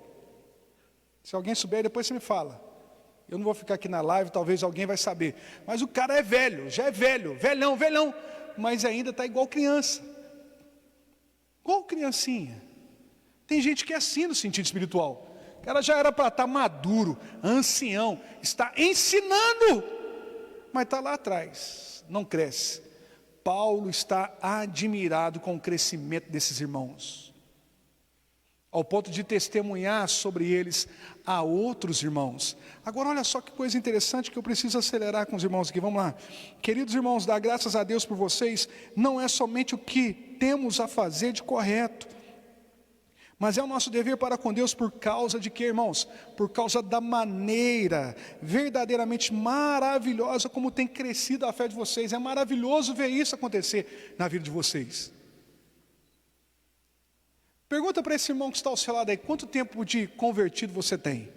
Speaker 1: Se alguém souber, depois você me fala. Eu não vou ficar aqui na live, talvez alguém vai saber. Mas o cara é velho, já é velho, velhão, mas ainda está igual criança. Igual criancinha. Tem gente que é assim no sentido espiritual. Ela já era para estar maduro, ancião, está ensinando, mas está lá atrás, não cresce. Paulo está admirado com o crescimento desses irmãos, ao ponto de testemunhar sobre eles a outros irmãos. Agora olha só que coisa interessante que eu preciso acelerar com os irmãos aqui, vamos lá. Queridos irmãos, dá graças a Deus por vocês, não é somente o que temos a fazer de correto, Mas é o nosso dever para com Deus por causa de quê, irmãos? Por causa da maneira verdadeiramente maravilhosa como tem crescido a fé de vocês. É maravilhoso ver isso acontecer na vida de vocês. Pergunta para esse irmão que está ao seu lado aí, quanto tempo de convertido você tem?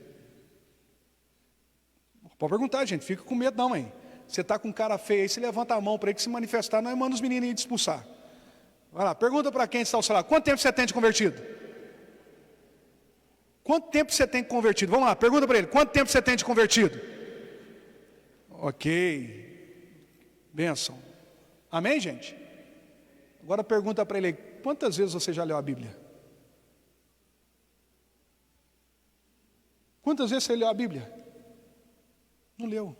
Speaker 1: Pode perguntar, gente, fica com medo não, hein? Você está com um cara feio aí, você levanta a mão para ele que se manifestar, nós manda os menininhos te expulsar. Vai lá, pergunta para quem está ao seu lado, quanto tempo você tem de convertido? Quanto tempo você tem convertido? Vamos lá, pergunta para ele, quanto tempo você tem de convertido? Ok, bênção. Amém, gente? Agora pergunta para ele, quantas vezes você já leu a Bíblia? Quantas vezes você leu a Bíblia? Não leu.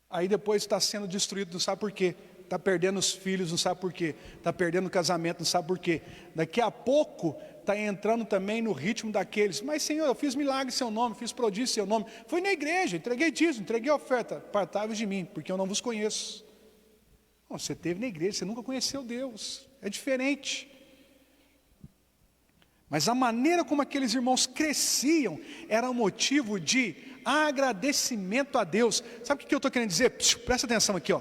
Speaker 1: Aí depois está sendo destruído, não sabe por quê? Está perdendo os filhos, não sabe por quê? Está perdendo o casamento, não sabe por quê? Daqui a pouco está entrando também no ritmo daqueles, mas Senhor, eu fiz milagre em seu nome, fiz prodígio em seu nome, fui na igreja, entreguei dízimo, entreguei oferta, apartai-vos de mim, porque eu não vos conheço. Bom, você esteve na igreja, você nunca conheceu Deus, é diferente. Mas a maneira como aqueles irmãos cresciam era um motivo de agradecimento a Deus. Sabe o que eu estou querendo dizer? Presta atenção aqui, ó.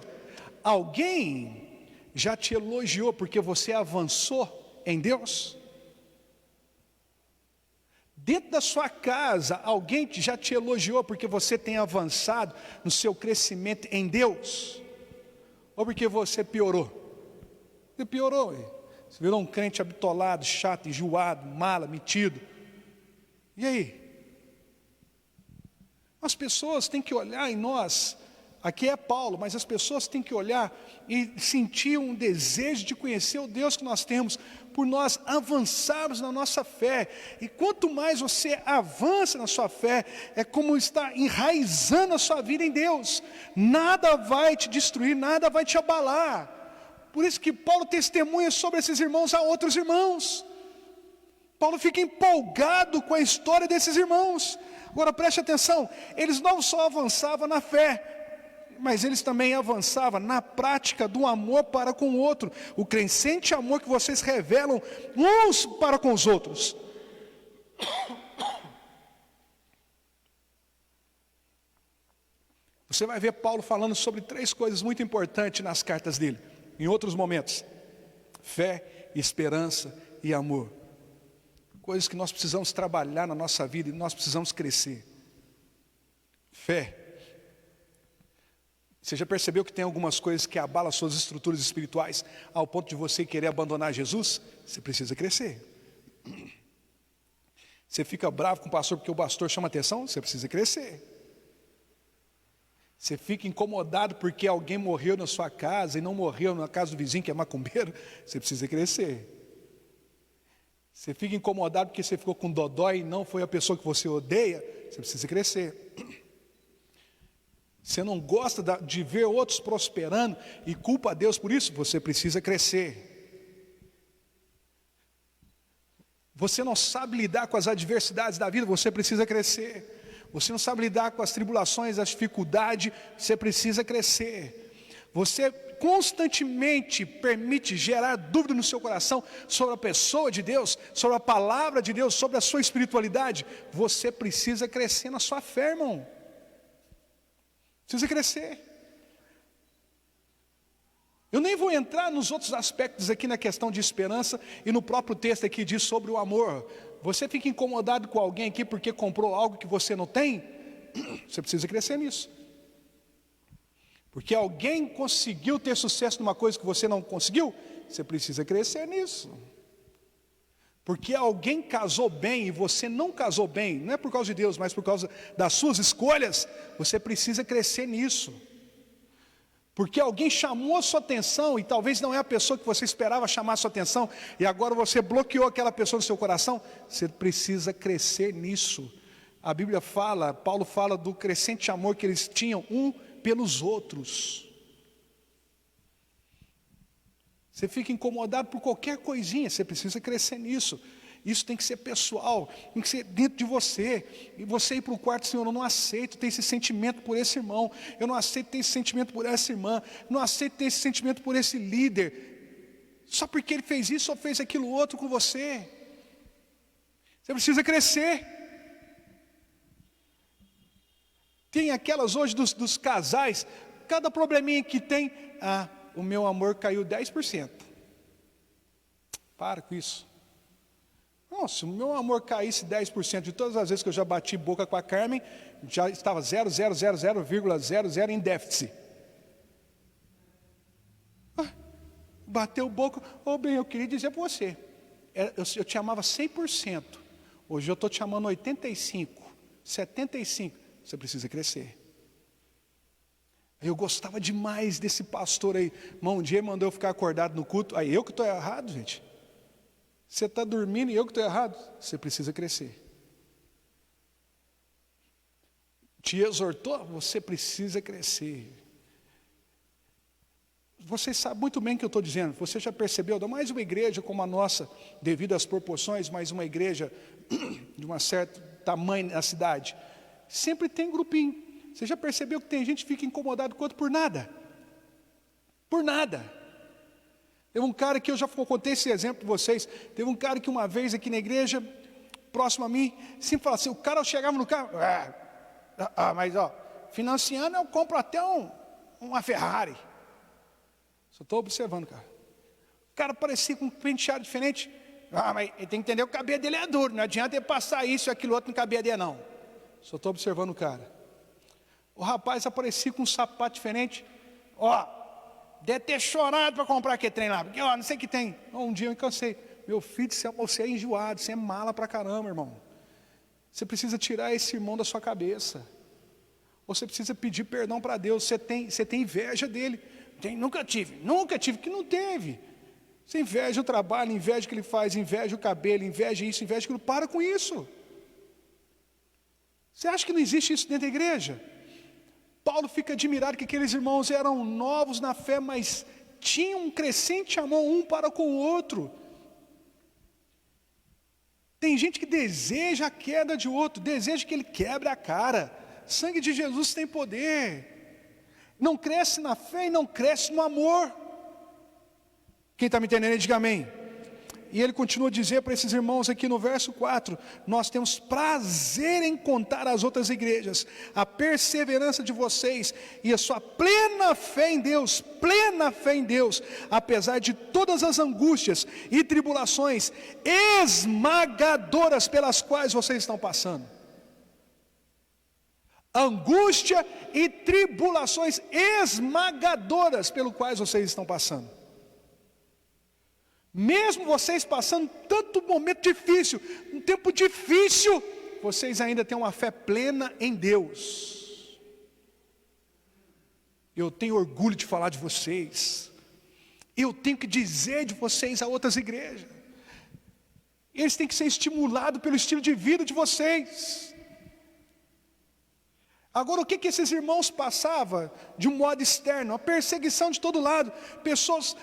Speaker 1: Alguém já te elogiou porque você avançou em Deus? Dentro da sua casa, alguém já te elogiou porque você tem avançado no seu crescimento em Deus? Ou porque você piorou? Você piorou, você virou um crente habitolado, chato, enjoado, mala, metido. E aí? As pessoas têm que olhar em nós, aqui é Paulo, mas as pessoas têm que olhar e sentir um desejo de conhecer o Deus que nós temos, por nós avançarmos na nossa fé. E quanto mais você avança na sua fé, é como está enraizando a sua vida em Deus. Nada vai te destruir, nada vai te abalar. Por isso que Paulo testemunha sobre esses irmãos a outros irmãos. Paulo fica empolgado com a história desses irmãos. Agora preste atenção, eles não só avançavam na fé, mas eles também avançavam na prática do amor para com o outro, o crescente amor que vocês revelam uns para com os outros. Você vai ver Paulo falando sobre 3 coisas muito importantes nas cartas dele, em outros momentos: fé, esperança e amor. Coisas que nós precisamos trabalhar na nossa vida e nós precisamos crescer. Fé. Você já percebeu que tem algumas coisas que abalam as suas estruturas espirituais ao ponto de você querer abandonar Jesus? Você precisa crescer. Você fica bravo com o pastor porque o pastor chama atenção? Você precisa crescer. Você fica incomodado porque alguém morreu na sua casa e não morreu na casa do vizinho que é macumbeiro? Você precisa crescer. Você fica incomodado porque você ficou com dodói e não foi a pessoa que você odeia? Você precisa crescer. Você não gosta de ver outros prosperando e culpa a Deus por isso? Você precisa crescer. Você não sabe lidar com as adversidades da vida? Você precisa crescer. Você não sabe lidar com as tribulações, as dificuldades? Você precisa crescer. Você constantemente permite gerar dúvida no seu coração sobre a pessoa de Deus, sobre a palavra de Deus, sobre a sua espiritualidade? Você precisa crescer na sua fé, irmão. Precisa crescer. Eu nem vou entrar nos outros aspectos aqui na questão de esperança, e no próprio texto aqui diz sobre o amor. Você fica incomodado com alguém aqui porque comprou algo que você não tem? Você precisa crescer nisso. Porque alguém conseguiu ter sucesso numa coisa que você não conseguiu? Você precisa crescer nisso. Porque alguém casou bem e você não casou bem, não é por causa de Deus, mas por causa das suas escolhas, você precisa crescer nisso. Porque alguém chamou a sua atenção e talvez não é a pessoa que você esperava chamar a sua atenção, e agora você bloqueou aquela pessoa no seu coração, você precisa crescer nisso. A Bíblia fala, Paulo fala do crescente amor que eles tinham um pelos outros. Você fica incomodado por qualquer coisinha, você precisa crescer nisso. Isso tem que ser pessoal, tem que ser dentro de você. E você ir para o quarto, Senhor, eu não aceito ter esse sentimento por esse irmão, eu não aceito ter esse sentimento por essa irmã, não aceito ter esse sentimento por esse líder. só porque ele fez isso ou fez aquilo outro com você. Você precisa crescer. Tem aquelas hoje dos casais, cada probleminha que tem, o meu amor caiu 10%. Para com isso. Nossa, se o meu amor caísse 10% de todas as vezes que eu já bati boca com a Carmen, já estava 0,0000 em déficit. Bateu boca, bem, eu queria dizer para você, eu te amava 100%, hoje eu estou te amando 85%, 75%, você precisa crescer. Eu gostava demais desse pastor aí, um dia mandou eu ficar acordado no culto, aí eu que estou errado, gente. Você está dormindo e eu que estou errado, você precisa crescer. Te exortou, você precisa crescer. Você sabe muito bem o que eu estou dizendo, você já percebeu, ainda mais uma igreja como a nossa, devido às proporções, mas uma igreja de um certo tamanho na cidade, sempre tem grupinho. Você já percebeu que tem gente que fica incomodado quanto por nada? Por nada. Teve um cara que eu já contei esse exemplo para vocês, teve um cara que uma vez aqui na igreja, próximo a mim, sempre falava assim, o cara chegava no carro, mas financiando eu compro até uma Ferrari. Só estou observando, cara. O cara parecia com um penteado diferente. Mas ele tem que entender que o cabelo dele é duro. Não adianta ele passar isso e aquilo outro no cabelo dele, não. Só estou observando o cara. O rapaz aparecia com um sapato diferente. Deve ter chorado para comprar aquele trem lá. Porque, não sei o que tem. Um dia eu me cansei. Meu filho, você é enjoado, você é mala pra caramba, irmão. Você precisa tirar esse irmão da sua cabeça. Você precisa pedir perdão para Deus. Você tem inveja dele. Nunca tive, que não teve. Você inveja o trabalho, inveja o que ele faz, inveja o cabelo, inveja isso, inveja aquilo. Para com isso. Você acha que não existe isso dentro da igreja? Paulo fica admirado que aqueles irmãos eram novos na fé, mas tinham um crescente amor um para com o outro. Tem gente que deseja a queda de outro, deseja que ele quebre a cara. Sangue de Jesus tem poder. Não cresce na fé e não cresce no amor. Quem está me entendendo, diga amém. E ele continua a dizer para esses irmãos aqui no verso 4, nós temos prazer em contar às outras igrejas a perseverança de vocês e a sua plena fé em Deus, apesar de todas as angústias e tribulações esmagadoras pelas quais vocês estão passando. Angústia e tribulações esmagadoras pelo quais vocês estão passando. Mesmo vocês passando tanto momento difícil, um tempo difícil, vocês ainda têm uma fé plena em Deus. Eu tenho orgulho de falar de vocês. Eu tenho que dizer de vocês a outras igrejas. Eles têm que ser estimulados pelo estilo de vida de vocês. Agora, o que esses irmãos passavam de um modo externo? A perseguição de todo lado. Pessoas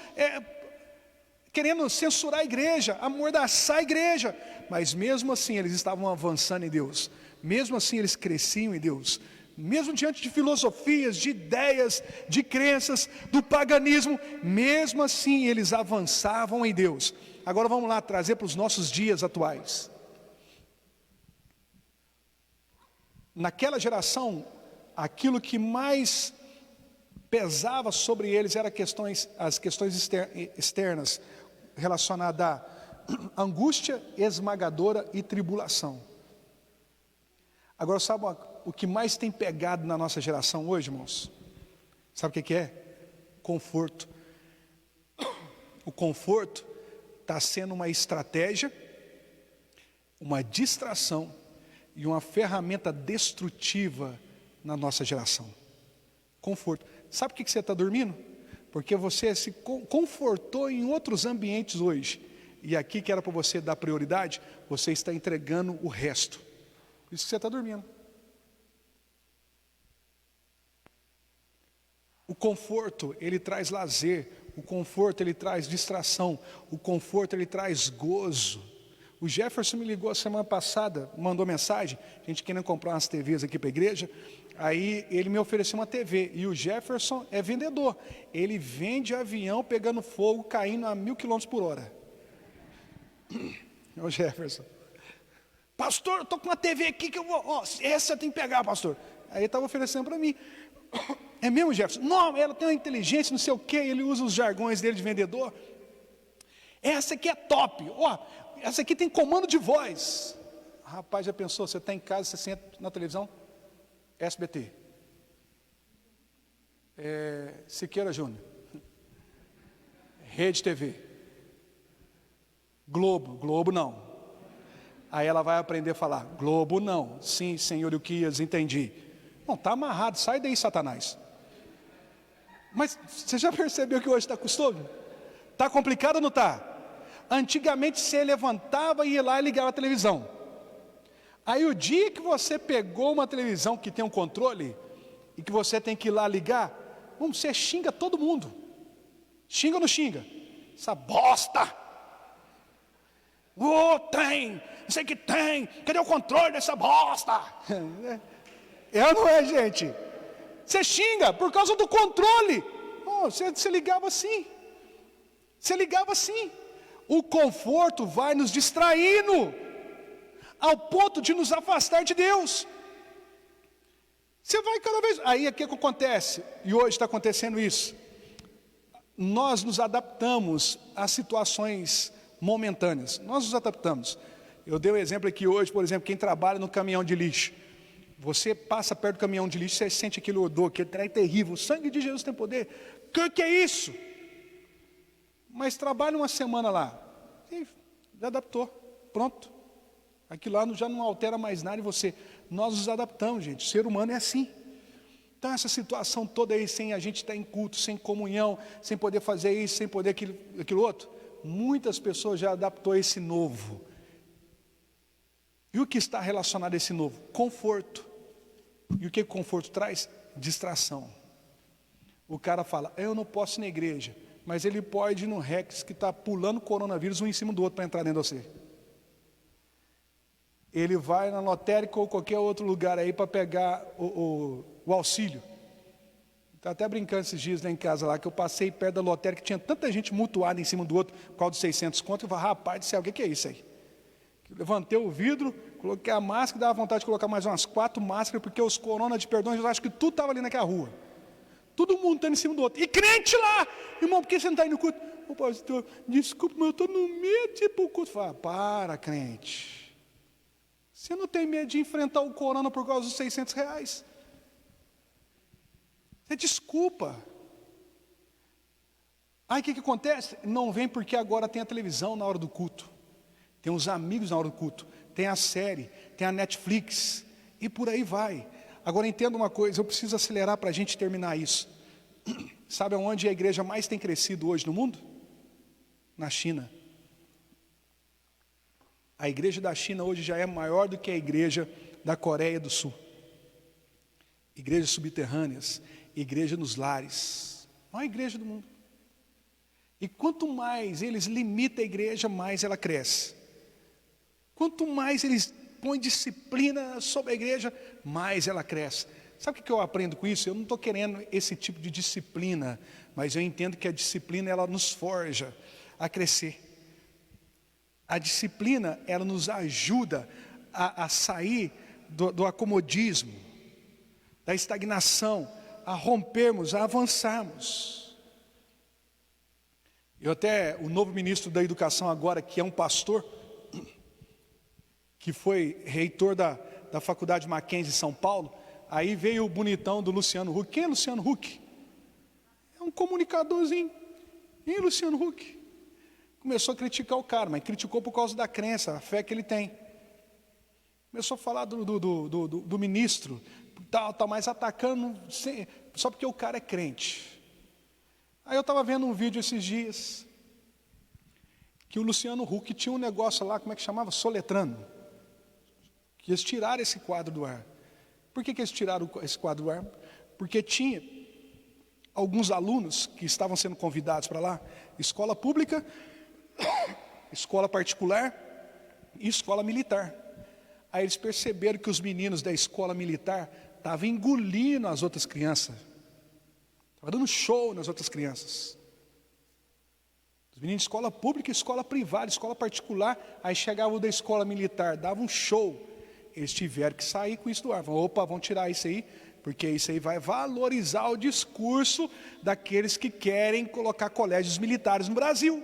Speaker 1: querendo censurar a igreja, amordaçar a igreja. Mas mesmo assim eles estavam avançando em Deus. Mesmo assim eles cresciam em Deus. Mesmo diante de filosofias, de ideias, de crenças, do paganismo. Mesmo assim eles avançavam em Deus. Agora vamos lá trazer para os nossos dias atuais. Naquela geração, aquilo que mais pesava sobre eles eram as questões externas, relacionadas à angústia esmagadora e tribulação. Agora, sabe o que mais tem pegado na nossa geração hoje, irmãos? Sabe o que é? Conforto. O conforto está sendo uma estratégia, uma distração, e uma ferramenta destrutiva na nossa geração. Conforto. Sabe por que você está dormindo? Porque você se confortou em outros ambientes hoje. E aqui que era para você dar prioridade, você está entregando o resto. Por isso que você está dormindo. O conforto, ele traz lazer. O conforto, ele traz distração. O conforto, ele traz gozo. O Jefferson me ligou a semana passada, mandou mensagem, a gente querendo comprar umas TVs aqui para a igreja. Aí ele me ofereceu uma TV, e o Jefferson é vendedor. Ele vende avião pegando fogo, caindo a 1.000 km/h. É o Jefferson. Pastor, eu estou com uma TV aqui que eu vou... essa você tem que pegar, pastor. Aí ele estava oferecendo para mim. É mesmo, Jefferson? Não, ela tem uma inteligência, não sei o quê. Ele usa os jargões dele de vendedor. Essa aqui é top. Essa aqui tem comando de voz. Rapaz, já pensou? Você está em casa, você senta na televisão? SBT. Siqueira Júnior. Rede TV. Globo não. Aí ela vai aprender a falar, Globo não. Sim, senhor Ilquias, entendi. Bom, está amarrado, sai daí, Satanás. Mas você já percebeu que hoje está costume? Está complicado ou não está? Antigamente você levantava e ia lá e ligava a televisão. Aí o dia que você pegou uma televisão que tem um controle, e que você tem que ir lá ligar, você xinga todo mundo. Xinga ou não xinga? Essa bosta! Tem! Não sei que tem! Cadê o controle dessa bosta? É ou não é, gente? Você xinga por causa do controle. Você ligava assim. Você ligava assim. O conforto vai nos distraindo, ao ponto de nos afastar de Deus. Você vai cada vez... Aí o que acontece? E hoje está acontecendo isso. Nós nos adaptamos a situações momentâneas. Nós nos adaptamos. Eu dei um exemplo aqui hoje, por exemplo, quem trabalha no caminhão de lixo. Você passa perto do caminhão de lixo, você sente aquele odor, aquele trem terrível. O sangue de Jesus tem poder. O que é isso? Mas trabalha uma semana lá. E já adaptou. Pronto. Aquilo lá já não altera mais nada em você. Nós nos adaptamos, gente. O ser humano é assim. Então essa situação toda aí, sem a gente estar em culto, sem comunhão, sem poder fazer isso, sem poder aquilo outro. Muitas pessoas já adaptou a esse novo. E o que está relacionado a esse novo? Conforto. E o que o conforto traz? Distração. O cara fala, eu não posso ir na igreja, mas ele pode ir no Rex que está pulando coronavírus um em cima do outro para entrar dentro de você. Ele vai na lotérica ou qualquer outro lugar aí para pegar o auxílio. Está até brincando esses dias lá em casa lá, que eu passei perto da lotérica, tinha tanta gente mutuada em cima do outro, por causa dos 600 conto, eu falei, rapaz do céu, o que é isso aí? Eu levantei o vidro, coloquei a máscara, dava vontade de colocar mais umas 4 máscaras, porque os corona de perdão, eu acho que tudo estava ali naquela rua. Todo mundo estando em cima do outro. E crente lá! Irmão, por que você não está indo no culto? Ô pastor, desculpa, mas eu estou no medo de ir para o culto. Fala, para crente. Você não tem medo de enfrentar o corona por causa dos 600 reais? Você desculpa. Aí o que acontece? Não vem porque agora tem a televisão na hora do culto. Tem os amigos na hora do culto. Tem a série, tem a Netflix. E por aí vai. Agora entenda uma coisa, eu preciso acelerar para a gente terminar isso. Sabe onde a igreja mais tem crescido hoje no mundo? Na China. A igreja da China hoje já é maior do que a igreja da Coreia do Sul. Igrejas subterrâneas, igreja nos lares. Maior igreja do mundo. E quanto mais eles limitam a igreja, mais ela cresce. Quanto mais eles põem disciplina sobre a igreja, mais ela cresce. Sabe o que eu aprendo com isso? Eu não estou querendo esse tipo de disciplina, mas eu entendo que a disciplina ela nos forja a crescer. A disciplina ela nos ajuda a sair do acomodismo, da estagnação, a rompermos, a avançarmos. O novo ministro da educação agora, que é um pastor, que foi reitor da faculdade Mackenzie em São Paulo, aí veio o bonitão do Luciano Huck. Quem é Luciano Huck? É um comunicadorzinho. E Luciano Huck? Começou a criticar o cara, mas criticou por causa da crença, a fé que ele tem. Começou a falar do ministro, tal, mas atacando, só porque o cara é crente. Aí eu estava vendo um vídeo esses dias, que o Luciano Huck tinha um negócio lá, como é que chamava? Soletrando. Que eles tiraram esse quadro do ar. Por que eles tiraram esse quadro do ar? Porque tinha alguns alunos que estavam sendo convidados para lá, escola pública, escola particular e escola militar. Aí eles perceberam que os meninos da escola militar estava engolindo as outras crianças, estava dando show nas outras crianças. Os meninos de escola pública, escola privada, escola particular, aí chegavam da escola militar, davam um show. Eles tiveram que sair com isso do ar. Falaram, opa, vamos tirar isso aí, porque isso aí vai valorizar o discurso daqueles que querem colocar colégios militares no Brasil.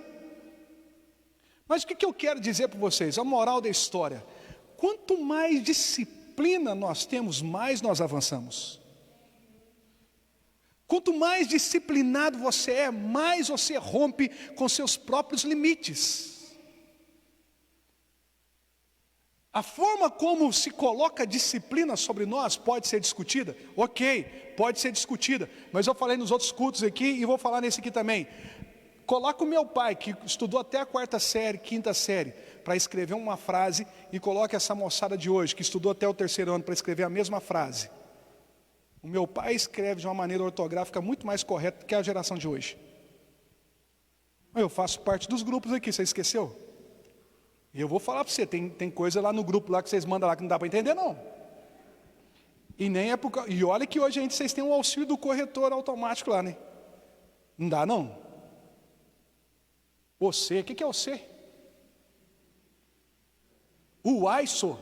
Speaker 1: Mas o que eu quero dizer para vocês? A moral da história. Quanto mais disciplina nós temos, mais nós avançamos. Quanto mais disciplinado você é, mais você rompe com seus próprios limites. A forma como se coloca disciplina sobre nós pode ser discutida? Ok, pode ser discutida. Mas eu falei nos outros cultos aqui e vou falar nesse aqui também. Coloca o meu pai, que estudou até a 4ª série, 5ª série, para escrever uma frase, e coloca essa moçada de hoje, que estudou até o 3º ano, para escrever a mesma frase. O meu pai escreve de uma maneira ortográfica muito mais correta do que a geração de hoje. Eu faço parte dos grupos aqui, você esqueceu? E eu vou falar para você, tem coisa lá no grupo lá que vocês mandam lá que não dá para entender não. E nem é por causa, e olha que hoje vocês têm o auxílio do corretor automático lá, né? Não dá não? Você, o que é você? O aiso.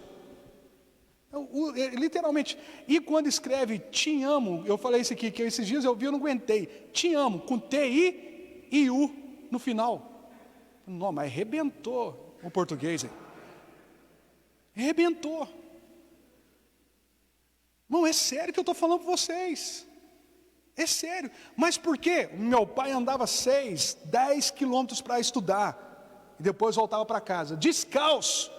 Speaker 1: Literalmente. E quando escreve te amo, eu falei isso aqui, que esses dias eu vi, eu não aguentei. Te amo, com T-I e U no final. Não, mas arrebentou o português aí. Arrebentou. Não, é sério que eu estou falando para vocês. É sério. Mas por quê? Meu pai andava 6, 10 quilômetros para estudar. E depois voltava para casa, descalço.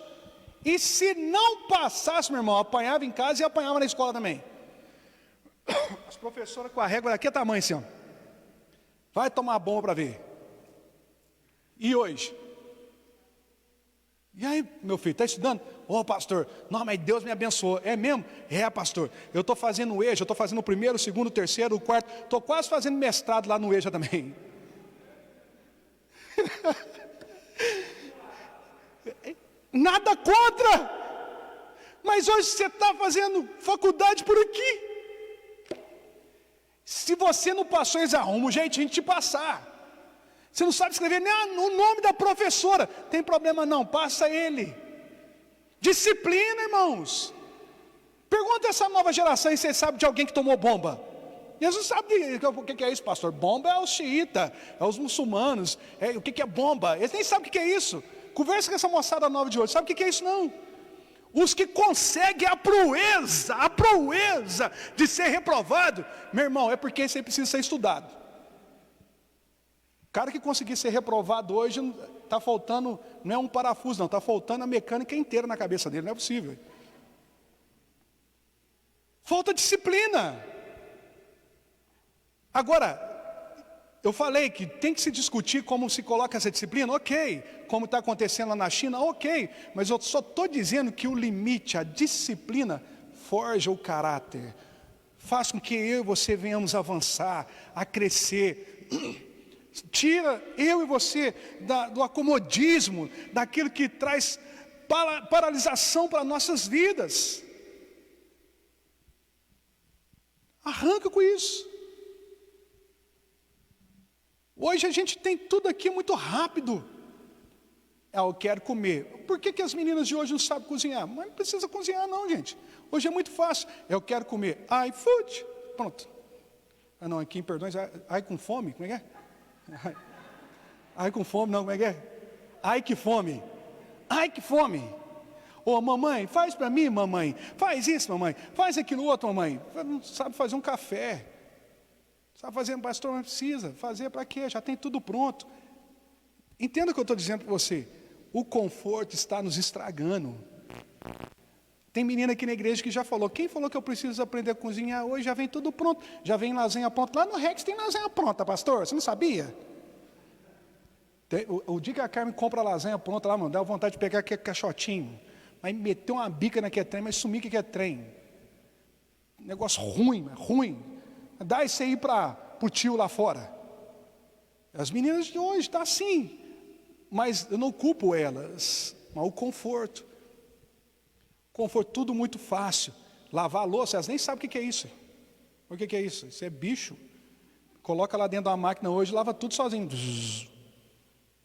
Speaker 1: E se não passasse, meu irmão, apanhava em casa e apanhava na escola também. As professoras com a régua daqui é tamanho assim, ó. Vai tomar bomba para ver. E hoje? E aí, meu filho, está estudando? Ô pastor, não, mas Deus me abençoou. É mesmo? É, pastor, eu estou fazendo o EJA, eu estou fazendo o 1º, o 2º, o 3º, o 4º, estou quase fazendo mestrado lá no EJA também. Nada contra, mas hoje você está fazendo faculdade por aqui. Se você não passou, eles arrumam um jeitinho de te passar. Você não sabe escrever nem o nome da professora, tem problema não, passa ele. Disciplina, irmãos. Pergunta essa nova geração, e você sabe de alguém que tomou bomba? Eles não sabem o que é isso, pastor. Bomba é os xiitas, é os muçulmanos. O que é bomba? Eles nem sabem o que é isso. Conversa com essa moçada nova de hoje, sabe o que é isso não? Os que conseguem a proeza de ser reprovado, meu irmão, é porque isso aí precisa ser estudado. O cara que conseguir ser reprovado hoje, está faltando, não é um parafuso não, está faltando a mecânica inteira na cabeça dele, não é possível. Falta disciplina. Agora, eu falei que tem que se discutir como se coloca essa disciplina, ok. Como está acontecendo lá na China, ok. Mas eu só estou dizendo que o limite, a disciplina, forja o caráter. Faz com que eu e você venhamos avançar, a crescer. Tira eu e você do acomodismo, daquilo que traz paralisação para nossas vidas. Arranca com isso. Hoje a gente tem tudo aqui muito rápido. Eu quero comer. Por que as meninas de hoje não sabem cozinhar? Mas não precisa cozinhar não, gente. Hoje é muito fácil. Eu quero comer. iFood. Pronto. Ah não, aqui em Perdões, ai com fome, como é que é? Ai com fome, não, como é que é? Ai que fome. Ai que fome. Ô mamãe, faz para mim, mamãe. Faz isso, mamãe. Faz aquilo outro, mamãe. Não sabe fazer um café. Sabe fazer, pastor, não precisa. Fazer para quê? Já tem tudo pronto. Entenda o que eu estou dizendo para você. O conforto está nos estragando. Tem menina aqui na igreja que já falou. Quem falou que eu preciso aprender a cozinhar hoje? Já vem tudo pronto. Já vem lasanha pronta. Lá no Rex tem lasanha pronta, pastor. Você não sabia? O dia que a Carmen compra a lasanha pronta lá, mano, dá vontade de pegar aquele caixotinho. Aí meter uma bica naquele trem, mas sumir que é trem. Negócio ruim, ruim. Dá isso aí para o tio lá fora. As meninas de hoje estão assim. Mas eu não culpo elas. Mas o conforto. Conforto, tudo muito fácil. lavar a louça, elas nem sabem o que é isso. O que é isso? Isso é bicho. Coloca lá dentro da máquina hoje, lava tudo sozinho.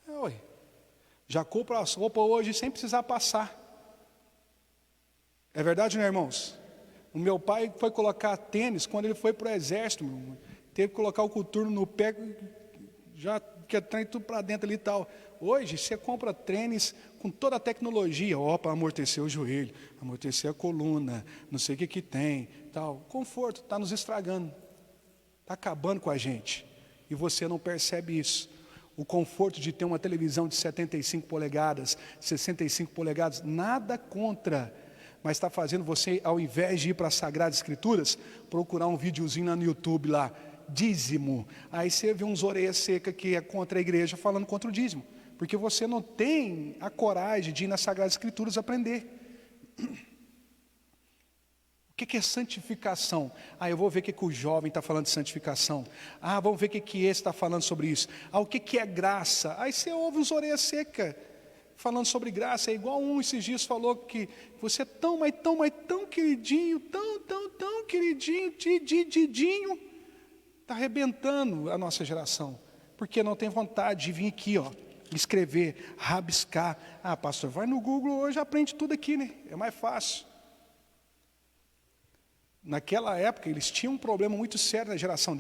Speaker 1: Ué. Já compra as roupas hoje sem precisar passar. É verdade, né, irmãos? O meu pai foi colocar tênis quando ele foi para o exército. Teve que colocar o coturno no pé, já que trem tudo para dentro ali e tal. Hoje, você compra tênis com toda a tecnologia, para amortecer o joelho, amortecer a coluna, não sei o que tem, tal. Conforto, está nos estragando, está acabando com a gente. E você não percebe isso. O conforto de ter uma televisão de 75 polegadas, 65 polegadas, nada contra, mas está fazendo você, ao invés de ir para as Sagradas Escrituras, procurar um videozinho lá no YouTube lá, dízimo. Aí você vê uns orelhas secas que é contra a igreja falando contra o dízimo, porque você não tem a coragem de ir nas Sagradas Escrituras aprender. O que é santificação? Eu vou ver o que o jovem está falando de santificação. Vamos ver o que esse está falando sobre isso. O que é graça? Aí você ouve uns orelhas secas falando sobre graça. É igual esses dias falou que você é tão, mas tão queridinho, tão queridinho, didinho. Está arrebentando a nossa geração, porque não tem vontade de vir aqui, escrever, rabiscar. Pastor, vai no Google hoje, aprende tudo aqui, né? É mais fácil. Naquela época, eles tinham um problema muito sério na geração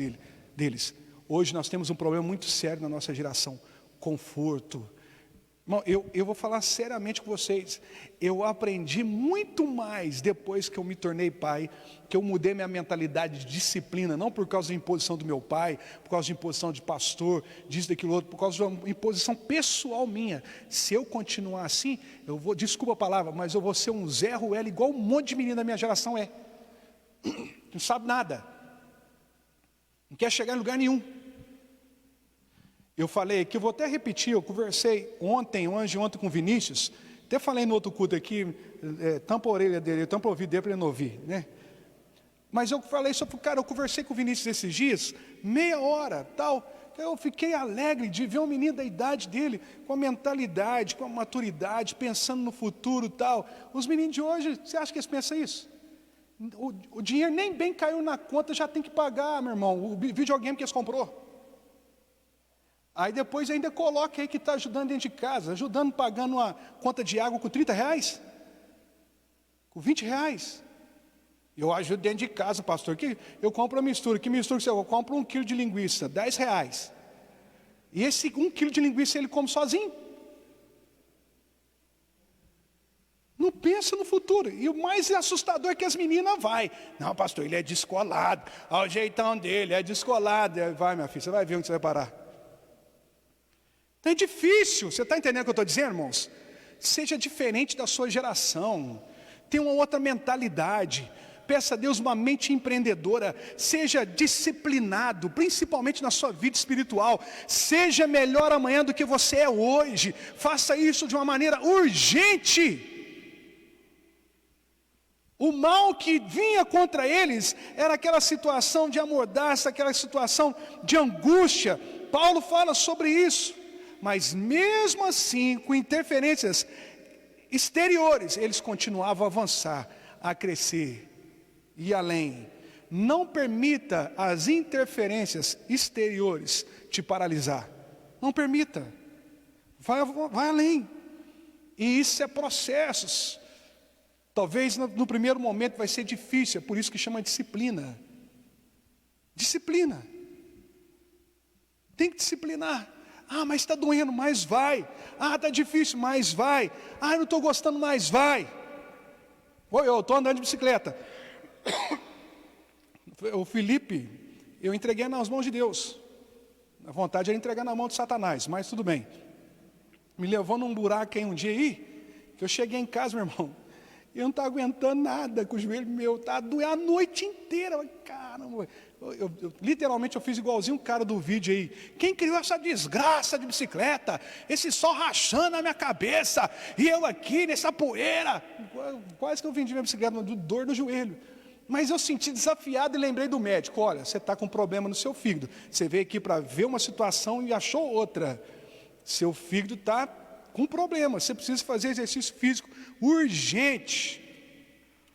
Speaker 1: deles. Hoje nós temos um problema muito sério na nossa geração: conforto. Irmão, eu vou falar seriamente com vocês. Eu aprendi muito mais depois que eu me tornei pai, que eu mudei minha mentalidade de disciplina, não por causa da imposição do meu pai, por causa de imposição de pastor, disso, daquilo outro, por causa de uma imposição pessoal minha. Se eu continuar assim, desculpa a palavra, mas eu vou ser um Zé Ruela, igual um monte de menino da minha geração é. Não sabe nada, não quer chegar em lugar nenhum. Eu falei que eu vou até repetir, eu conversei ontem com o Vinícius, até falei no outro culto aqui, tampa a orelha dele, tampa o ouvido dele para ele não ouvir, né? Mas eu falei sobre o cara, eu conversei com o Vinícius esses dias, meia hora, tal. Eu fiquei alegre de ver um menino da idade dele, com a mentalidade, com a maturidade, pensando no futuro, tal. Os meninos de hoje, você acha que eles pensam isso? O dinheiro nem bem caiu na conta, já tem que pagar, meu irmão, o videogame que eles comprou. Aí depois ainda coloca aí que está ajudando dentro de casa, pagando uma conta de água com R$30, com R$20. Eu ajudo dentro de casa, pastor, que eu compro a mistura. Que mistura que você? Eu compro 1 quilo de linguiça, R$10. E esse 1 quilo de linguiça ele come sozinho. Não pensa no futuro. E o mais assustador é que as meninas vai. Não, pastor, ele é descolado. Olha o jeitão dele, é descolado. Vai, minha filha, você vai ver onde você vai parar. Então é difícil. Você está entendendo o que eu estou dizendo, irmãos? Seja diferente da sua geração. Tenha uma outra mentalidade. Peça a Deus uma mente empreendedora. Seja disciplinado, principalmente na sua vida espiritual. Seja melhor amanhã do que você é hoje. Faça isso de uma maneira urgente. O mal que vinha contra eles era aquela situação de amordaça, aquela situação de angústia. Paulo fala sobre isso. Mas mesmo assim, com interferências exteriores, eles continuavam a avançar, a crescer, ir além. Não permita as interferências exteriores te paralisar. Não permita. Vai além. E isso é processos. Talvez no primeiro momento vai ser difícil, é por isso que chama disciplina. Disciplina. Tem que disciplinar. Mas está doendo, mas vai. Está difícil, mas vai. Eu não estou gostando, mas vai. Eu estou andando de bicicleta. O Felipe, eu entreguei nas mãos de Deus. A vontade era entregar na mão de Satanás, mas tudo bem. Me levou num buraco aí um dia aí, que eu cheguei em casa, meu irmão. Eu não estava aguentando nada com o joelho meu, estava doendo a noite inteira. Caramba, literalmente eu fiz igualzinho o cara do vídeo aí. Quem criou essa desgraça de bicicleta? Esse sol rachando na minha cabeça, e eu aqui nessa poeira. Quase que eu vendi minha bicicleta, dor no joelho. Mas eu senti desafiado e lembrei do médico. Olha, você está com um problema no seu fígado. Você veio aqui para ver uma situação e achou outra. Seu fígado está com problema, você precisa fazer exercício físico urgente.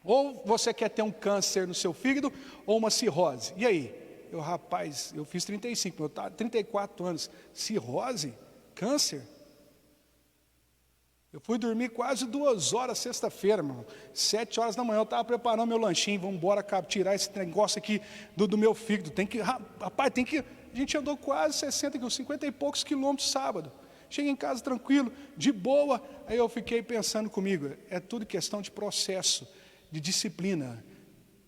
Speaker 1: Ou você quer ter um câncer no seu fígado, ou uma cirrose. E aí? Rapaz, eu fiz 35, eu estava 34 anos. Cirrose? Câncer? Eu fui dormir quase 2 horas sexta-feira, irmão. 7 horas da manhã eu estava preparando meu lanchinho. Vamos embora tirar esse negócio aqui do meu fígado. Rapaz, tem que... A gente andou quase 50 e poucos quilômetros sábado. Cheguei em casa tranquilo, de boa. Aí eu fiquei pensando comigo, é tudo questão de processo, de disciplina.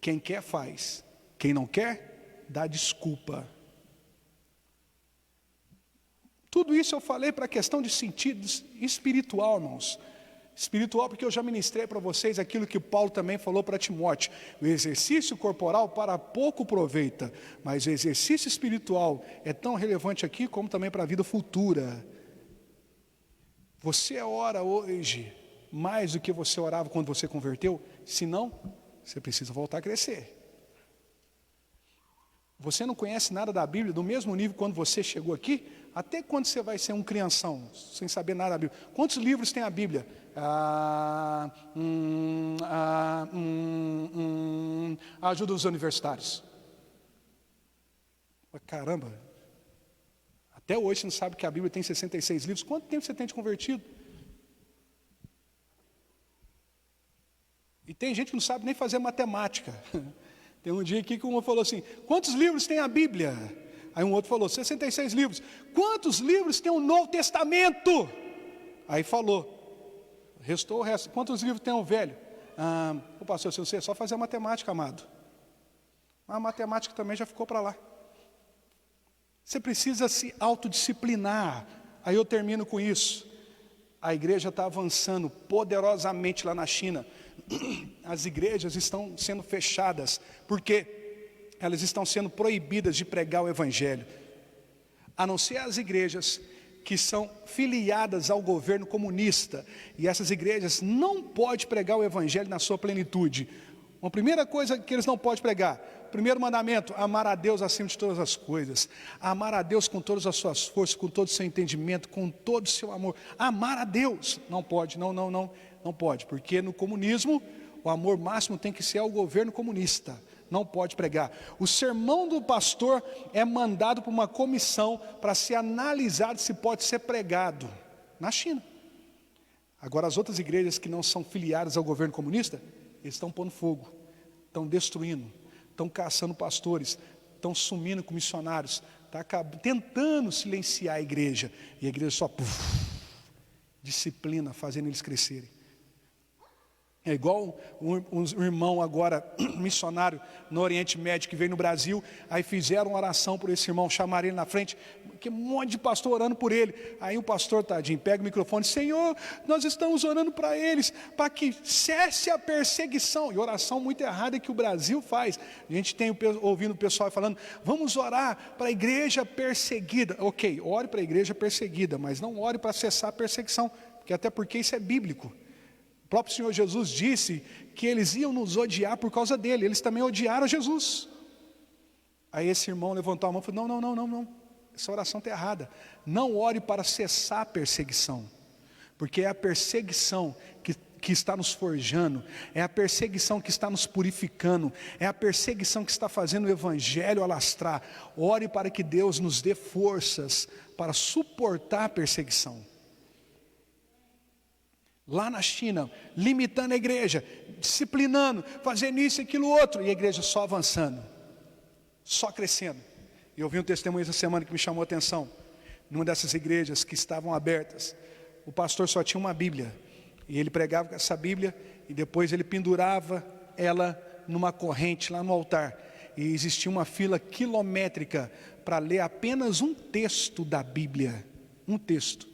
Speaker 1: Quem quer faz, quem não quer, dá desculpa. Tudo isso eu falei para a questão de sentido espiritual, irmãos. Espiritual, porque eu já ministrei para vocês aquilo que Paulo também falou para Timóteo. O exercício corporal para pouco aproveita, mas o exercício espiritual é tão relevante aqui como também para a vida futura. Você ora hoje mais do que você orava quando você converteu? Se não, você precisa voltar a crescer. Você não conhece nada da Bíblia do mesmo nível quando você chegou aqui? Até quando você vai ser um crianção, sem saber nada da Bíblia? Quantos livros tem a Bíblia? Ajuda os universitários. Caramba, até hoje você não sabe que a Bíblia tem 66 livros. Quanto tempo você tem de convertido? E tem gente que não sabe nem fazer matemática. Tem um dia aqui que um falou assim, quantos livros tem a Bíblia? Aí um outro falou, 66 livros. Quantos livros tem o Novo Testamento? Aí falou, restou o resto. Quantos livros tem o Velho? Pastor, se você é só fazer a matemática, amado. A matemática também já ficou para lá. Você precisa se autodisciplinar. Aí eu termino com isso. A igreja está avançando poderosamente lá na China. As igrejas estão sendo fechadas, porque elas estão sendo proibidas de pregar o Evangelho. A não ser as igrejas que são filiadas ao governo comunista. E essas igrejas não podem pregar o Evangelho na sua plenitude. Uma primeira coisa que eles não podem pregar, primeiro mandamento, amar a Deus acima de todas as coisas. Amar a Deus com todas as suas forças, com todo o seu entendimento, com todo o seu amor. Amar a Deus, não pode, não pode. Porque no comunismo, o amor máximo tem que ser ao governo comunista. Não pode pregar. O sermão do pastor é mandado para uma comissão para ser analisado se pode ser pregado. Na China. Agora as outras igrejas que não são filiadas ao governo comunista, eles estão pondo fogo, estão destruindo, estão caçando pastores, estão sumindo com missionários, tentando silenciar a igreja. E a igreja só disciplina, fazendo eles crescerem. É igual um irmão agora, missionário no Oriente Médio, que veio no Brasil. Aí fizeram uma oração por esse irmão, chamaram ele na frente, que um monte de pastor orando por ele. Aí o pastor, tadinho, pega o microfone, Senhor, nós estamos orando para eles, para que cesse a perseguição. E oração muito errada que o Brasil faz. A gente tem ouvindo o pessoal falando, vamos orar para a igreja perseguida. Ok, ore para a igreja perseguida, mas não ore para cessar a perseguição, até porque isso é bíblico. O próprio Senhor Jesus disse que eles iam nos odiar por causa dele. Eles também odiaram Jesus. Aí esse irmão levantou a mão e falou, não. Essa oração está errada. Não ore para cessar a perseguição. Porque é a perseguição que está nos forjando. É a perseguição que está nos purificando. É a perseguição que está fazendo o evangelho alastrar. Ore para que Deus nos dê forças para suportar a perseguição. Lá na China, limitando a igreja, disciplinando, fazendo isso e aquilo outro, e a igreja só avançando, só crescendo. Eu vi um testemunho essa semana que me chamou a atenção. Numa dessas igrejas que estavam abertas, o pastor só tinha uma Bíblia, e ele pregava com essa Bíblia, e depois ele pendurava ela numa corrente lá no altar, e existia uma fila quilométrica para ler apenas um texto da Bíblia. Um texto.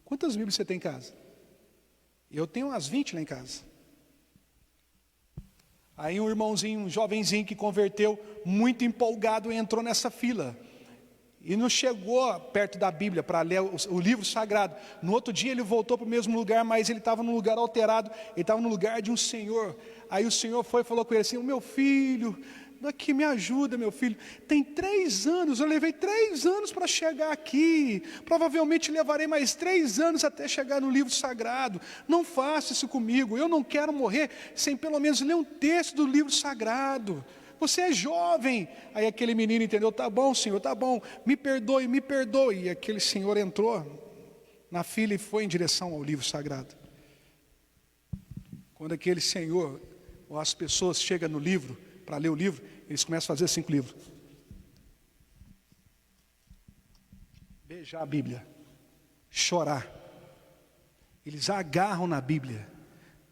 Speaker 1: Quantas Bíblias você tem em casa? Eu tenho umas 20 lá em casa. Aí um irmãozinho, um jovenzinho que converteu, muito empolgado, entrou nessa fila. E não chegou perto da Bíblia para ler o livro sagrado. No outro dia ele voltou para o mesmo lugar, mas ele estava num lugar alterado. Ele estava no lugar de um senhor. Aí o senhor foi e falou com ele assim, o meu filho, Aqui, me ajuda, meu filho. Tem 3 anos, eu levei 3 anos para chegar aqui. Provavelmente levarei mais 3 anos até chegar no livro sagrado. Não faça isso comigo. Eu não quero morrer sem pelo menos ler um texto do livro sagrado. Você é jovem. Aí aquele menino entendeu, tá bom, senhor, tá bom. Me perdoe, me perdoe. E aquele senhor entrou na fila e foi em direção ao livro sagrado. Quando aquele senhor, ou as pessoas chegam no livro, para ler o livro, eles começam a fazer 5 livros. Beijar a Bíblia. Chorar. Eles agarram na Bíblia.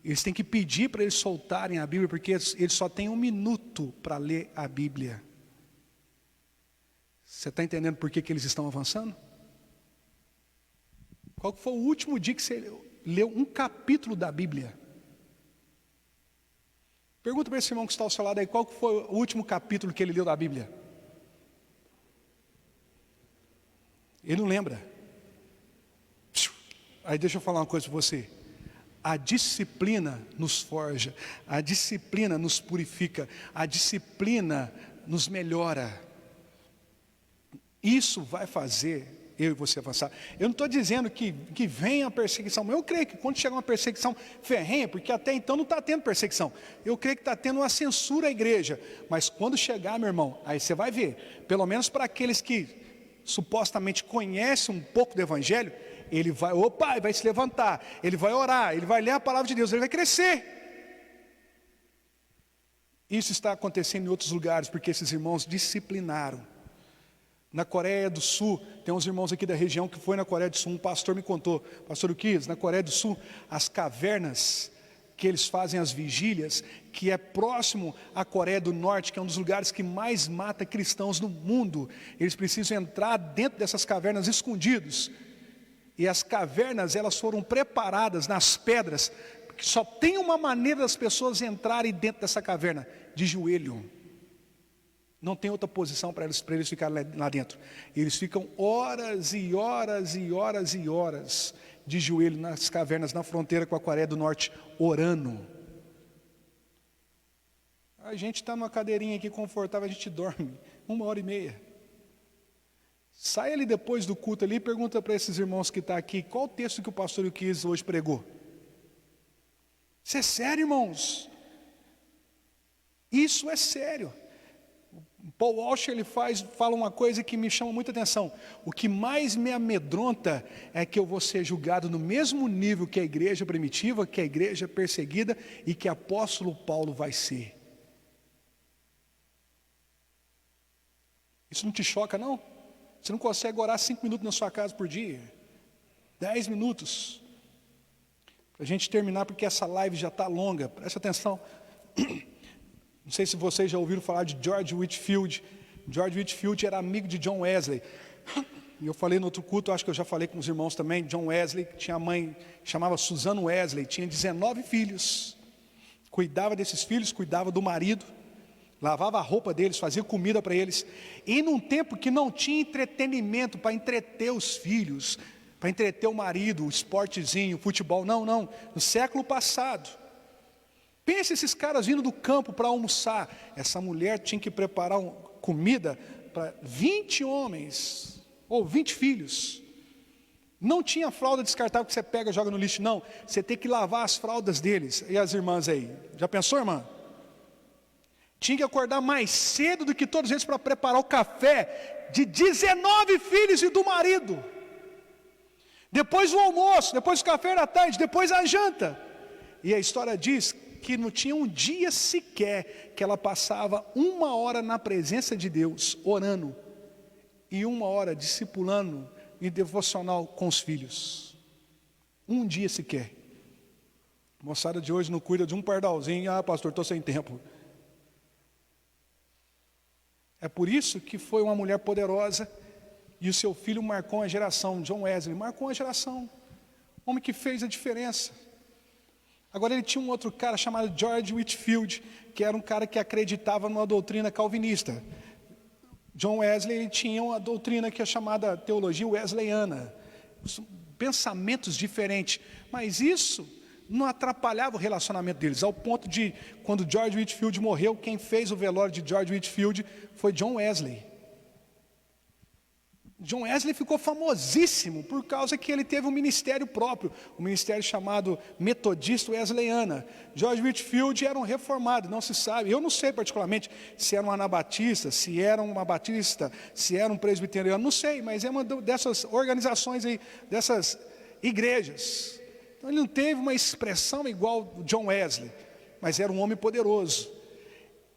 Speaker 1: Eles têm que pedir para eles soltarem a Bíblia, porque eles só têm 1 minuto para ler a Bíblia. Você está entendendo por que eles estão avançando? Qual foi o último dia que você leu um capítulo da Bíblia? Pergunta para esse irmão que está ao seu lado aí, qual foi o último capítulo que ele leu da Bíblia? Ele não lembra. Aí deixa eu falar uma coisa para você. A disciplina nos forja, a disciplina nos purifica, a disciplina nos melhora. Isso vai fazer eu e você avançar. Eu não estou dizendo que venha a perseguição, mas eu creio que quando chegar uma perseguição ferrenha, porque até então não está tendo perseguição, eu creio que está tendo uma censura à igreja, mas quando chegar, meu irmão, aí você vai ver, pelo menos para aqueles que supostamente conhecem um pouco do Evangelho, ele vai, vai se levantar, ele vai orar, ele vai ler a palavra de Deus, ele vai crescer. Isso está acontecendo em outros lugares, porque esses irmãos disciplinaram. Na Coreia do Sul, tem uns irmãos aqui da região que foi na Coreia do Sul, um pastor me contou, pastor Uquias, na Coreia do Sul, as cavernas que eles fazem as vigílias, que é próximo à Coreia do Norte, que é um dos lugares que mais mata cristãos no mundo, eles precisam entrar dentro dessas cavernas escondidos, e as cavernas, elas foram preparadas nas pedras, porque só tem uma maneira das pessoas entrarem dentro dessa caverna, de joelho. Não tem outra posição para eles ficarem lá dentro. Eles ficam horas e horas e horas e horas de joelho nas cavernas, na fronteira com a Coreia do Norte, orando. A gente está numa cadeirinha aqui confortável, a gente dorme 1h30. Sai ali depois do culto ali e pergunta para esses irmãos que estão aqui, qual o texto que o pastor Uquias hoje pregou? Isso é sério, irmãos? Isso é sério. Paul Walsh, ele fala uma coisa que me chama muita atenção. O que mais me amedronta é que eu vou ser julgado no mesmo nível que a igreja primitiva, que a igreja perseguida e que o apóstolo Paulo vai ser. Isso não te choca, não? Você não consegue orar 5 minutos na sua casa por dia? 10 minutos? Para a gente terminar, porque essa live já está longa, presta atenção. Não sei se vocês já ouviram falar de George Whitefield. George Whitefield era amigo de John Wesley. E eu falei no outro culto, acho que eu já falei com os irmãos também, John Wesley, que tinha a mãe, chamava Susan Wesley, tinha 19 filhos. Cuidava desses filhos, cuidava do marido, lavava a roupa deles, fazia comida para eles. E num tempo que não tinha entretenimento para entreter os filhos, para entreter o marido, o esportezinho, o futebol, não, no século passado. Pensa esses caras vindo do campo para almoçar. Essa mulher tinha que preparar comida para 20 homens, ou 20 filhos. Não tinha fralda descartável que você pega e joga no lixo, não. Você tem que lavar as fraldas deles. E as irmãs aí? Já pensou, irmã? Tinha que acordar mais cedo do que todos eles para preparar o café de 19 filhos e do marido. Depois o almoço, depois o café da tarde, depois a janta. E a história diz que não tinha um dia sequer que ela passava 1 hora na presença de Deus, orando, e 1 hora discipulando e devocional com os filhos. Um dia sequer. A moçada de hoje não cuida de um pardalzinho, pastor, estou sem tempo. É por isso que foi uma mulher poderosa, e o seu filho marcou uma geração, John Wesley, marcou uma geração, homem que fez a diferença. Agora ele tinha um outro cara chamado George Whitefield, que era um cara que acreditava numa doutrina calvinista. John Wesley, ele tinha uma doutrina que é chamada teologia wesleyana, pensamentos diferentes, mas isso não atrapalhava o relacionamento deles, ao ponto de, quando George Whitefield morreu, quem fez o velório de George Whitefield foi John Wesley. John Wesley ficou famosíssimo por causa que ele teve um ministério próprio, um ministério chamado Metodista Wesleyana. George Whitefield era um reformado, não se sabe, eu não sei particularmente se era um anabatista, se era uma batista, se era um presbiteriano, não sei, mas é uma dessas organizações aí, dessas igrejas. Então ele não teve uma expressão igual o John Wesley, mas era um homem poderoso,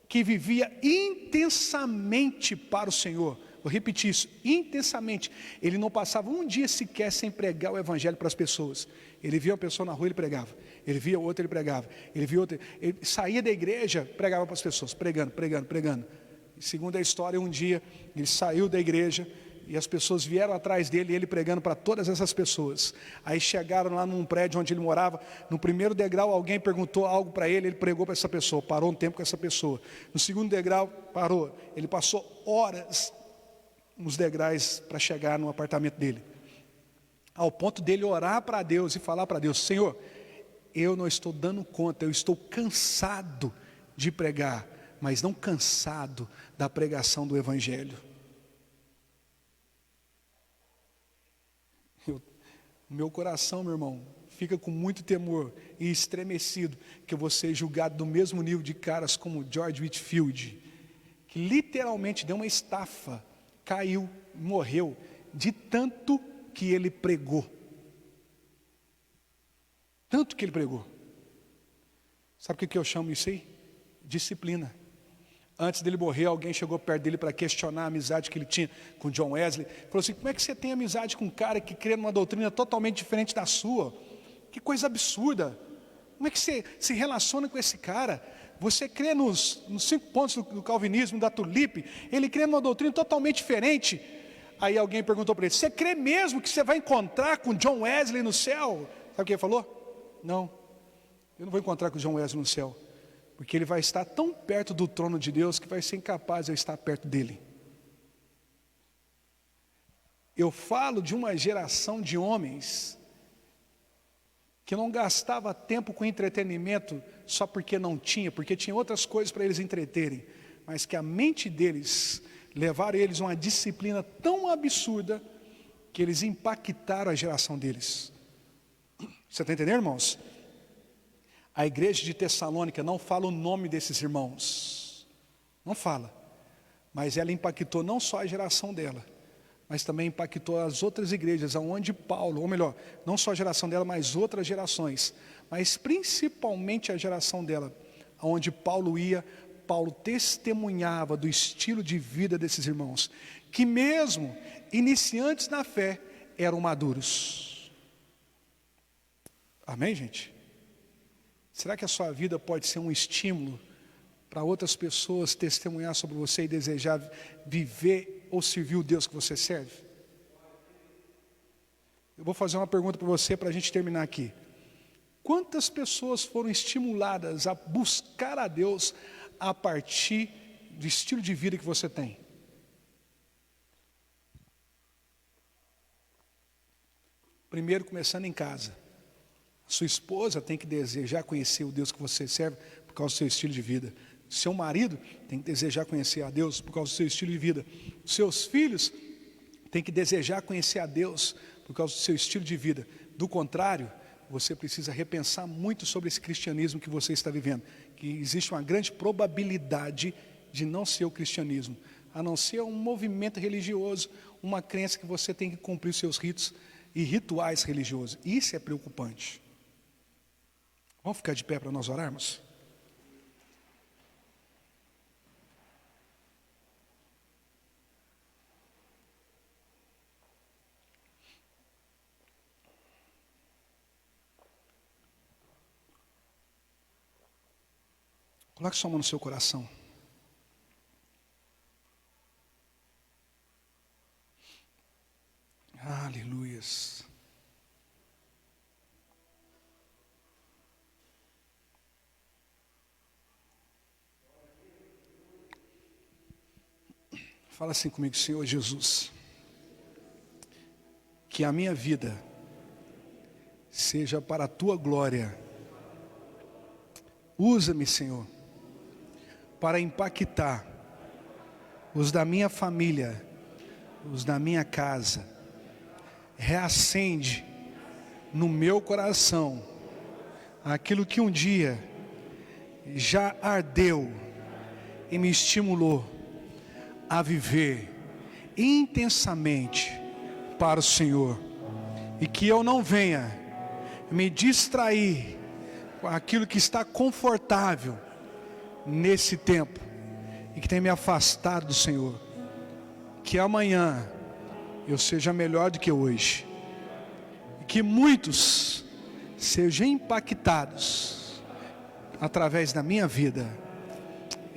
Speaker 1: que vivia intensamente para o Senhor. Vou repetir isso, intensamente. Ele não passava um dia sequer sem pregar o evangelho para as pessoas. Ele via uma pessoa na rua, ele pregava. Ele via outra, ele pregava. Ele via outra, ele saía da igreja, pregava para as pessoas, pregando. E segundo a história, um dia ele saiu da igreja e as pessoas vieram atrás dele e ele pregando para todas essas pessoas. Aí chegaram lá num prédio onde ele morava, no primeiro degrau alguém perguntou algo para ele pregou para essa pessoa, parou um tempo com essa pessoa. No segundo degrau, parou. Ele passou horas nos degraus para chegar no apartamento dele, ao ponto dele orar para Deus e falar para Deus: Senhor, eu não estou dando conta, eu estou cansado de pregar, mas não cansado da pregação do evangelho. Meu coração, meu irmão, fica com muito temor e estremecido que eu vou ser julgado do mesmo nível de caras como George Whitefield, que literalmente deu uma estafa, caiu, morreu, de tanto que ele pregou. Tanto que ele pregou. Sabe o que eu chamo isso aí? Disciplina. Antes dele morrer, alguém chegou perto dele para questionar a amizade que ele tinha com John Wesley. Falou assim: como é que você tem amizade com um cara que crê numa doutrina totalmente diferente da sua? Que coisa absurda. Como é que você se relaciona com esse cara? Você crê nos 5 pontos do calvinismo, da tulipe, ele crê numa doutrina totalmente diferente. Aí alguém perguntou para ele: você crê mesmo que você vai encontrar com John Wesley no céu? Sabe o que ele falou? Não, eu não vou encontrar com John Wesley no céu, porque ele vai estar tão perto do trono de Deus que vai ser incapaz de eu estar perto dele. Eu falo de uma geração de homens que não gastava tempo com entretenimento só porque não tinha, porque tinha outras coisas para eles entreterem, mas que a mente deles levaram eles a uma disciplina tão absurda que eles impactaram a geração deles. Você está entendendo, irmãos? A igreja de Tessalônica não fala o nome desses irmãos, não fala, mas ela impactou não só a geração dela, mas também impactou as outras igrejas, aonde Paulo, ou melhor, não só a geração dela, mas outras gerações, mas principalmente a geração dela, aonde Paulo ia, Paulo testemunhava do estilo de vida desses irmãos, que mesmo iniciantes na fé, eram maduros. Amém, gente? Será que a sua vida pode ser um estímulo para outras pessoas testemunhar sobre você e desejar viver ou servir o Deus que você serve? Eu vou fazer uma pergunta para você para a gente terminar aqui. Quantas pessoas foram estimuladas a buscar a Deus a partir do estilo de vida que você tem? Primeiro, começando em casa. Sua esposa tem que desejar conhecer o Deus que você serve por causa do seu estilo de vida. Seu marido tem que desejar conhecer a Deus por causa do seu estilo de vida. Seus filhos têm que desejar conhecer a Deus por causa do seu estilo de vida. Do contrário, você precisa repensar muito sobre esse cristianismo que você está vivendo. Que existe uma grande probabilidade de não ser o cristianismo, a não ser um movimento religioso, uma crença que você tem que cumprir os seus ritos e rituais religiosos. Isso é preocupante. Vamos ficar de pé para nós orarmos? Coloque sua mão no seu coração. Aleluias. Fala assim comigo: Senhor Jesus, que a minha vida seja para a tua glória Usa-me, Senhor, para impactar os da minha família, os da minha casa. Reacende no meu coração aquilo que um dia já ardeu e me estimulou a viver intensamente para o Senhor, e que eu não venha me distrair com aquilo que está confortável nesse tempo e que tem me afastado do Senhor. Que amanhã eu seja melhor do que hoje, e que muitos sejam impactados através da minha vida,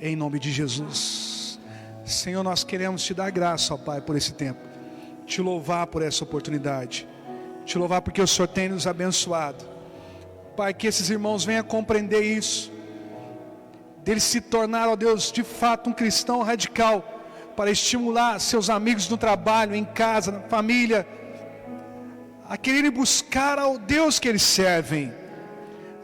Speaker 1: em nome de Jesus. Senhor, nós queremos te dar graça, ó Pai, por esse tempo, te louvar por essa oportunidade, te louvar porque o Senhor tem nos abençoado. Pai, que esses irmãos venham compreender isso, deles se tornar, ó Deus, de fato um cristão radical, para estimular seus amigos no trabalho, em casa, na família, a quererem buscar ao Deus que eles servem.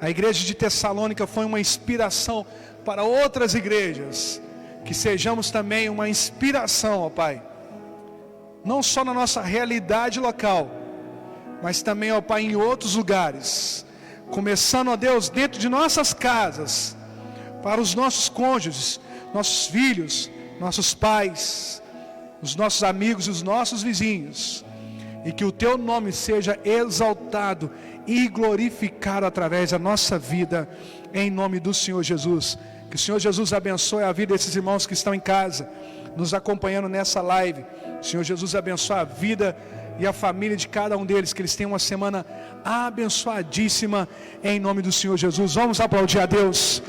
Speaker 1: A igreja de Tessalônica foi uma inspiração para outras igrejas, que sejamos também uma inspiração, ó Pai, não só na nossa realidade local, mas também, ó Pai, em outros lugares, começando, ó Deus, dentro de nossas casas, para os nossos cônjuges, nossos filhos, nossos pais, os nossos amigos e os nossos vizinhos, e que o Teu nome seja exaltado e glorificado através da nossa vida, em nome do Senhor Jesus. Que o Senhor Jesus abençoe a vida desses irmãos que estão em casa, nos acompanhando nessa live. O Senhor Jesus abençoe a vida e a família de cada um deles, que eles tenham uma semana abençoadíssima, em nome do Senhor Jesus. Vamos aplaudir a Deus.